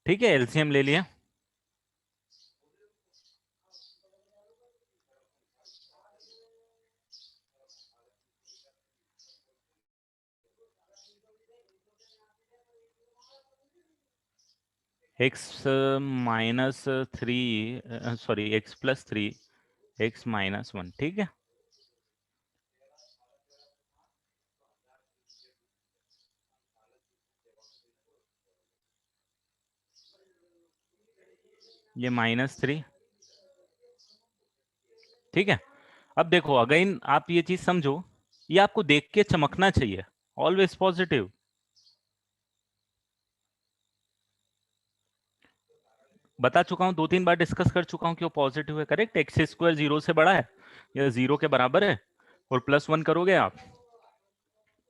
ठीक है, एलसीएम ले लिया। x minus 3, sorry x plus 3, x minus 1, ठीक है। ये -3, ठीक है। अब देखो अगेन आप ये चीज समझो, ये आपको देख के चमकना चाहिए, ऑलवेज पॉजिटिव। बता चुका हूं, 2-3 बार डिस्कस कर चुका हूं कि वो पॉजिटिव है, करेक्ट। एक्स स्क्वायर 0 से बड़ा है या 0 के बराबर है और +1 करोगे आप,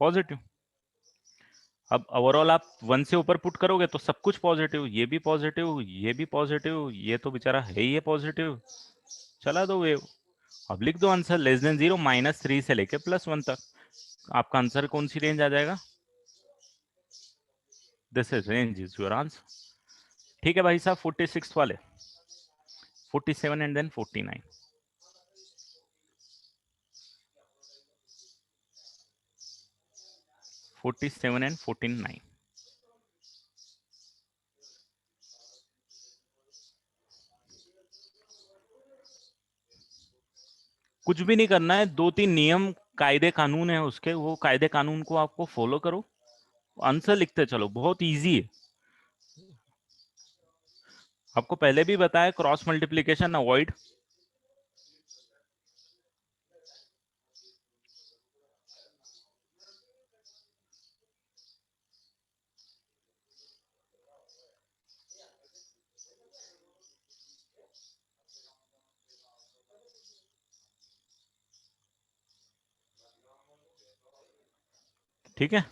पॉजिटिव। अब ओवरऑल आप 1 से ऊपर पुट करोगे तो सब कुछ पॉजिटिव, ये भी पॉजिटिव, ये भी पॉजिटिव, ये तो बेचारा है ही है पॉजिटिव, चला दो वेव। अब लिख दो आंसर, <0 -3 से लेके +1 तक। आपका आंसर कौन सी रेंज आ जाएगा, this is range is your answer. ठीक है भाई साहब, 46 वाले, 47 एंड देन 49। एंड 49। कुछ भी नहीं करना है, 2-3 नियम कायदे कानून है उसके, वो कायदे कानून को आपको फॉलो करो, आंसर लिखते चलो, बहुत इजी है। आपको पहले भी बताया क्रॉस मल्टीप्लीकेशन अवॉइड। ठीक है,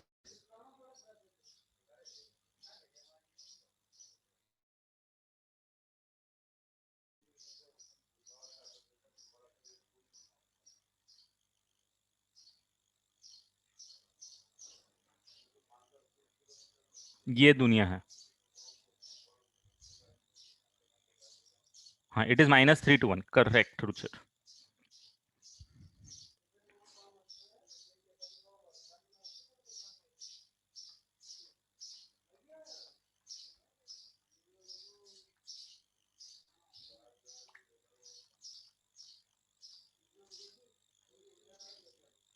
ये दुनिया है। हाँ, it is -3 to 1, correct Ruchir.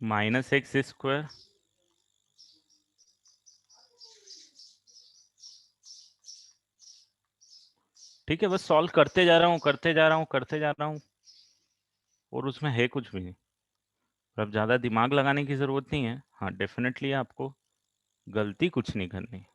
-x², ठीक है, बस सॉल्व करते जा रहा हूँ, करते जा रहा हूँ, करते जा रहा हूँ, और उसमें है कुछ भी नहीं। अब ज्यादा दिमाग लगाने की जरूरत नहीं है। हाँ डेफिनेटली आपको गलती कुछ नहीं करनी।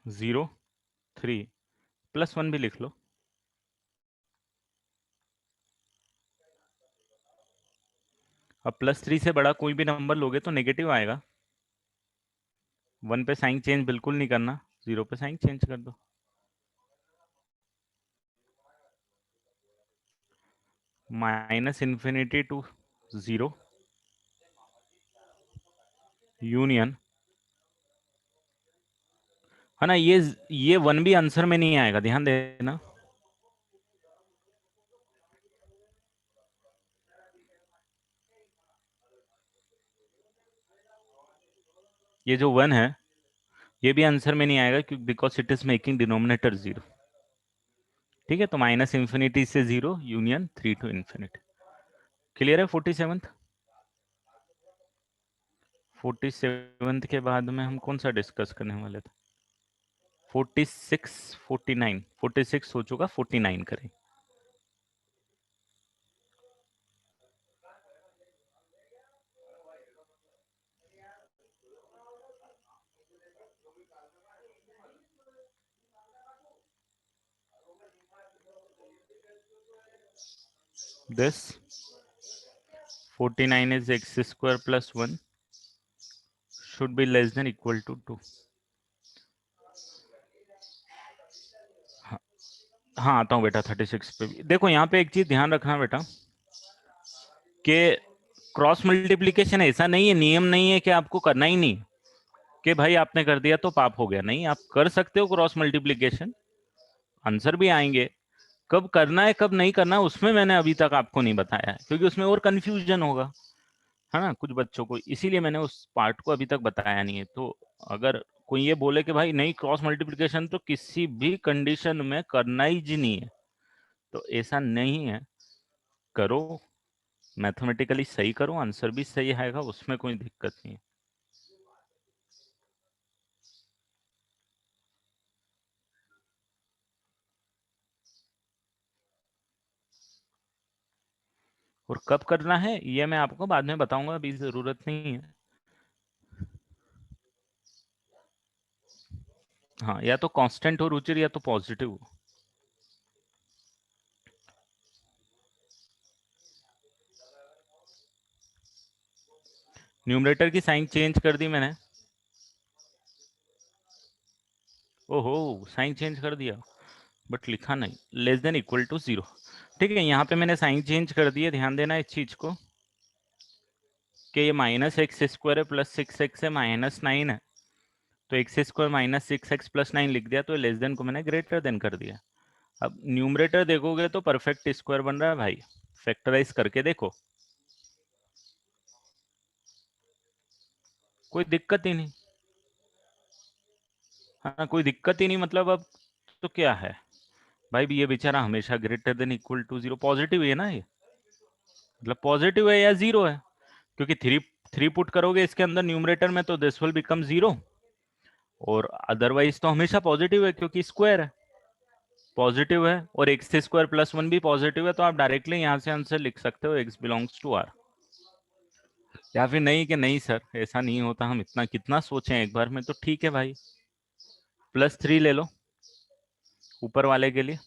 जीरो 3 +1 भी लिख लो। अब +3 से बड़ा कोई भी नंबर लोगे तो नेगेटिव आएगा। 1 पे साइन चेंज बिल्कुल नहीं करना, 0 पे साइन चेंज कर दो। -∞ to 0 यूनियन, है ना। ये 1 भी आंसर में नहीं आएगा, ध्यान देना। ये जो 1 है ये भी आंसर में नहीं आएगा क्योंकि because it is making denominator 0। ठीक है, तो माइनस इंफिनिटी से 0 यूनियन 3 टू इंफिनिटी। क्लियर है 47th? 47th के बाद में हम कौन सा डिस्कस करने वाले थे? 46 49 46 हो चुका, 49 करें। This 49 is x square plus 1 should be less than equal to 2। हाँ आता हूँ बेटा 36 पे भी। देखो यहाँ पे एक चीज ध्यान रखना बेटा कि क्रॉस मल्टीप्लीकेशन ऐसा नहीं है, नियम नहीं है कि आपको करना ही नहीं कि भाई आपने कर दिया तो पाप हो गया। नहीं, आप कर सकते हो क्रॉस मल्टीप्लीकेशन, आंसर भी आएंगे। कब करना है कब नहीं करना उसमें मैंने अभी तक आपको नहीं बताया है क्योंकि उसमें और कंफ्यूजन होगा, है ना, कुछ बच्चों को, इसीलिए मैंने उस पार्ट को अभी तक बताया नहीं है। तो अगर कोई ये बोले कि भाई नहीं क्रॉस मल्टीप्लिकेशन तो किसी भी कंडीशन में करना ही जी नहीं है, तो ऐसा नहीं है। करो, मैथमेटिकली सही करो, आंसर भी सही आएगा, उसमें कोई दिक्कत नहीं है। और कब करना है ये मैं आपको बाद में बताऊंगा, अभी जरूरत नहीं है। हाँ, या तो कांस्टेंट हो रुचिर या तो पॉजिटिव हो। न्यूमरेटर की साइन चेंज कर दी मैंने। ओहो, साइन चेंज कर दिया बट लिखा नहीं, लेस देन इक्वल टू 0। ठीक है, यहाँ पे मैंने साइन चेंज कर दिया, ध्यान देना इस चीज को कि ये माइनस एक्स स्क्वायर है प्लस 6x है माइनस 9 है, तो x square minus 6x plus 9 लिख दिया, तो लेस देन को मैंने ग्रेटर देन कर दिया। अब न्यूमरेटर देखोगे तो परफेक्ट स्क्वायर बन रहा है भाई, फैक्टराइज करके देखो, कोई दिक्कत ही नहीं। हाँ, कोई दिक्कत ही नहीं, मतलब अब तो क्या है भाई, ये बेचारा हमेशा greater than equal to 0 positive है ना, ये मतलब पॉजिटिव है या 0 है, क्योंकि थ्री थ्री पुट करोगे इसके अंदर न्यूमरेटर में तो दिस विल बिकम 0, और अदरवाइज तो हमेशा पॉजिटिव है क्योंकि स्क्वायर है, पॉजिटिव है, और एक्स स्क्वायर प्लस 1 भी पॉजिटिव है, तो आप डायरेक्टली यहाँ से आंसर लिख सकते हो एक्स बिलोंग्स टू आर। या फिर नहीं कि नहीं सर ऐसा नहीं होता, हम इतना कितना सोचें एक बार में, तो ठीक है भाई, +3 ले लो ऊपर वाले के लिए,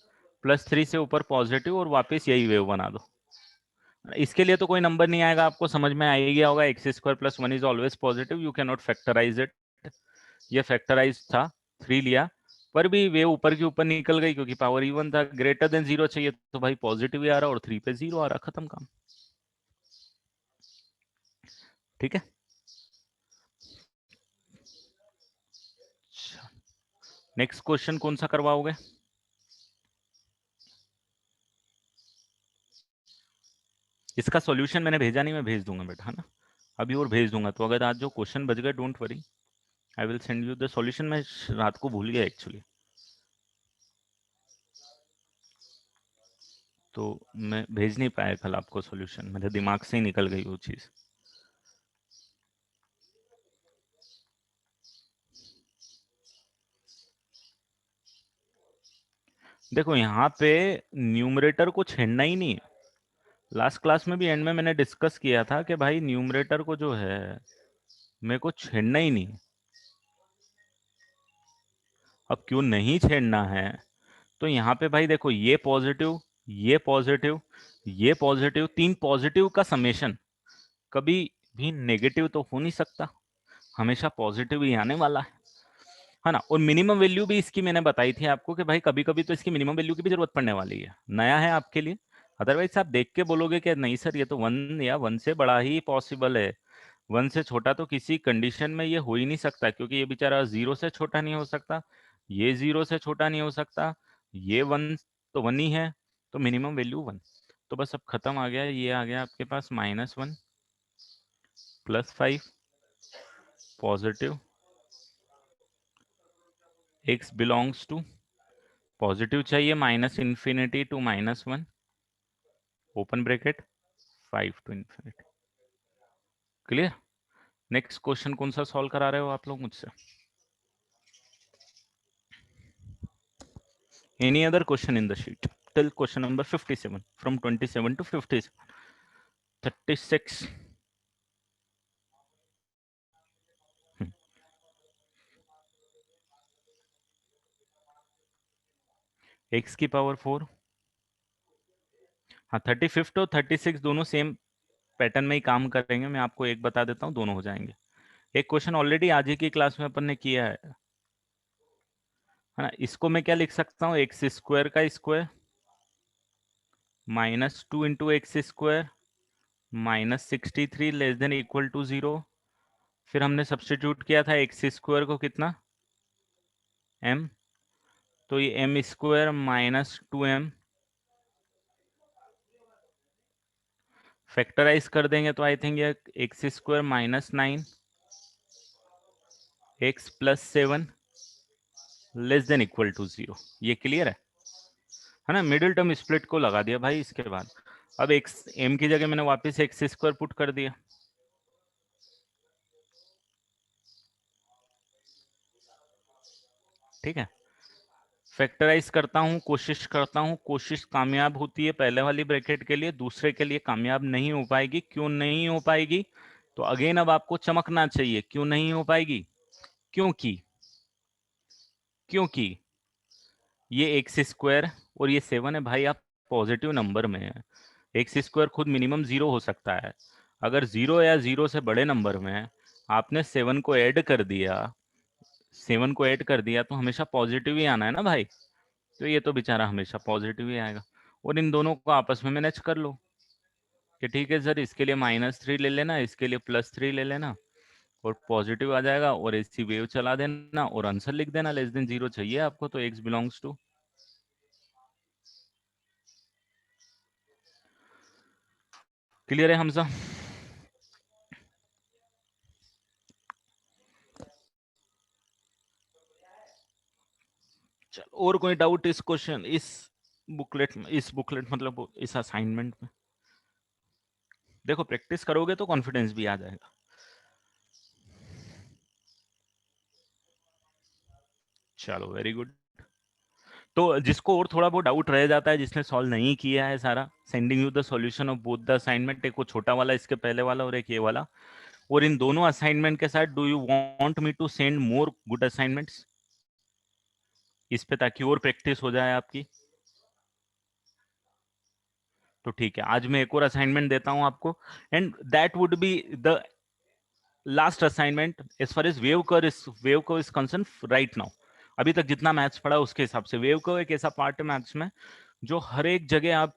+3 से ऊपर पॉजिटिव और वापस यही वेव बना दो। इसके लिए तो कोई नंबर नहीं आएगा, आपको समझ में आ ही गया होगा, x square plus 1 is always positive, you can not factorise it. ये फैक्टराइज था, 3 लिया, पर भी वे ऊपर की ऊपर निकल गई क्योंकि पावर इवन था, ग्रेटर देन 0 चाहिए तो भाई पॉजिटिव ही आ रहा और 3 पे 0 आ रहा, खत्म काम। ठीक है, नेक्स्ट क्वेश्चन कौन सा करवाओगे? इसका सॉल्यूशन मैंने भेजा नहीं, मैं भेज दूंगा बेटा, है ना, अभी और भेज दूंगा, तो अगर आज जो क्वेश्चन बच गए don't worry, I will send you the solution. मैं रात को भूल गया एक्चुअली, तो मैं भेज नहीं पाया कल आपको सॉल्यूशन, मेरे दिमाग से ही निकल गई वो चीज़। देखो यहाँ पे न्यूमरेटर को छेड़ना ही नहीं है, लास्ट क्लास में भी एंड में मैंने डिस्कस किया था कि भाई न्यूमरेटर को जो है मेरे को छेड़ना ही नहीं है। अब क्यों नहीं छेड़ना है, तो यहाँ पे भाई देखो ये पॉजिटिव, ये पॉजिटिव, ये पॉजिटिव, 3 पॉजिटिव का समेशन कभी भी नेगेटिव तो हो नहीं सकता, हमेशा पॉजिटिव ही आने वाला है ना। और मिनिमम वैल्यू भी इसकी मैंने बताई थी आपको कि भाई कभी कभी तो इसकी मिनिमम वैल्यू की भी जरूरत पड़ने वाली है, नया है आपके लिए, अदरवाइज आप देख के बोलोगे कि नहीं सर ये तो 1 या 1 से बड़ा ही पॉसिबल है, 1 से छोटा तो किसी कंडीशन में ये हो ही नहीं सकता, क्योंकि ये बेचारा 0 से छोटा नहीं हो सकता, ये 0 से छोटा नहीं हो सकता, ये 1 तो 1 ही है, तो मिनिमम वैल्यू 1। तो बस अब खत्म, आ गया, ये आ गया आपके पास -1 +5 positive x belongs to positive चाहिए minus infinity to -1 open bracket 5 to infinity. Clear? Next question कौन सा सॉल्व करा रहे हो आप लोग मुझसे? Any other question in the sheet till question number 57 from 27 to 57 36 x की पावर 4। हाँ 35 और 36 दोनों सेम पैटर्न में ही काम करेंगे। मैं आपको एक बता देता हूँ, दोनों हो जाएंगे। एक क्वेश्चन ऑलरेडी आज ही की क्लास में अपन ने किया है ना। इसको मैं क्या लिख सकता हूँ, एक्स स्क्वायर का square -2 into x square -63 less than equal to 0। फिर हमने सब्स्टिट्यूट किया था एक्स स्क्वायर को कितना, m, तो ये m स्क्वायर -2m फैक्टराइज कर देंगे तो आई थिंक ये x square -9 x + 7 less than equal to 0। ये क्लियर है ना। मिडिल टर्म स्प्लिट को लगा दिया भाई। इसके बाद अब एक्स m की जगह मैंने वापस एक्स स्क्वायर पुट कर दिया। ठीक है, फैक्टराइज करता हूं, कोशिश करता हूं, कोशिश कामयाब होती है पहले वाली ब्रैकेट के लिए, दूसरे के लिए कामयाब नहीं हो पाएगी। क्यों नहीं हो पाएगी? तो अगेन अब आपको चमकना चाहिए। क्यों नहीं हो पाएगी? क्योंकि क्योंकि ये एक्स स्क्वायर और ये 7 है भाई, आप पॉजिटिव नंबर में है। एक्स स्क्वायर खुद मिनिमम 0 हो सकता है। अगर 0 या 0 से बड़े नंबर में आपने 7 को ऐड कर दिया, 7 को ऐड कर दिया तो हमेशा पॉजिटिव ही आना है ना भाई। तो ये तो बेचारा हमेशा पॉजिटिव ही आएगा। और इन दोनों को आपस में मैनेज कर लो कि ठीक है सर, इसके लिए -3 ले लेना, इसके लिए +3 ले लेना, और पॉजिटिव आ जाएगा, और ऐसी वेव चला देना और आंसर लिख देना। लेस देन 0 चाहिए आपको, तो x बिलोंग्स टू। क्लियर है हमजा? चल, और कोई डाउट इस क्वेश्चन, इस बुकलेट में, इस बुकलेट मतलब इस असाइनमेंट में? देखो प्रैक्टिस करोगे तो कॉन्फिडेंस भी आ जाएगा। चलो वेरी गुड। तो जिसको और थोड़ा बहुत डाउट रह जाता है, जिसने सॉल्व नहीं किया है सारा, sending you the solution of both the assignment, एक वो छोटा वाला इसके पहले वाला और एक ये वाला, और इन दोनों असाइनमेंट के साथ do you want me to send more good assignments इस पे, ताकि और प्रैक्टिस हो जाए आपकी? तो ठीक है, आज मैं एक और असाइनमेंट देता हूं आपको, and that would be the last assignment as far as wave curve is concern right now. अभी तक जितना मैथ्स पढ़ा उसके हिसाब से वेव कर्व एक ऐसा पार्ट है मैथ्स में जो हर एक जगह आप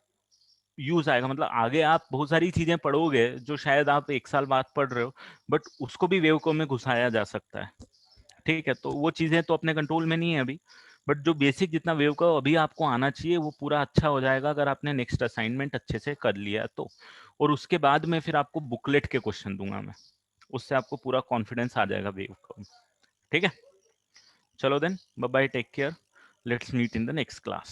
यूज आएगा। मतलब आगे आप बहुत सारी चीजें पढ़ोगे जो शायद आप 1 साल बाद पढ़ रहे हो, बट उसको भी वेव कर्व में घुसाया जा सकता है। ठीक है, तो वो चीजें तो अपने कंट्रोल में नहीं है अभी, बट जो बेसिक जितना वेव कर्व अभी आपको आना चाहिए वो पूरा अच्छा हो जाएगा अगर आपने नेक्स्ट असाइनमेंट अच्छे से कर लिया तो। और उसके बाद में फिर आपको बुकलेट के क्वेश्चन दूंगा मैं, उससे आपको पूरा कॉन्फिडेंस आ जाएगा वेव कर्व। ठीक है, चलो then, bye bye, take care, let's meet in the next class.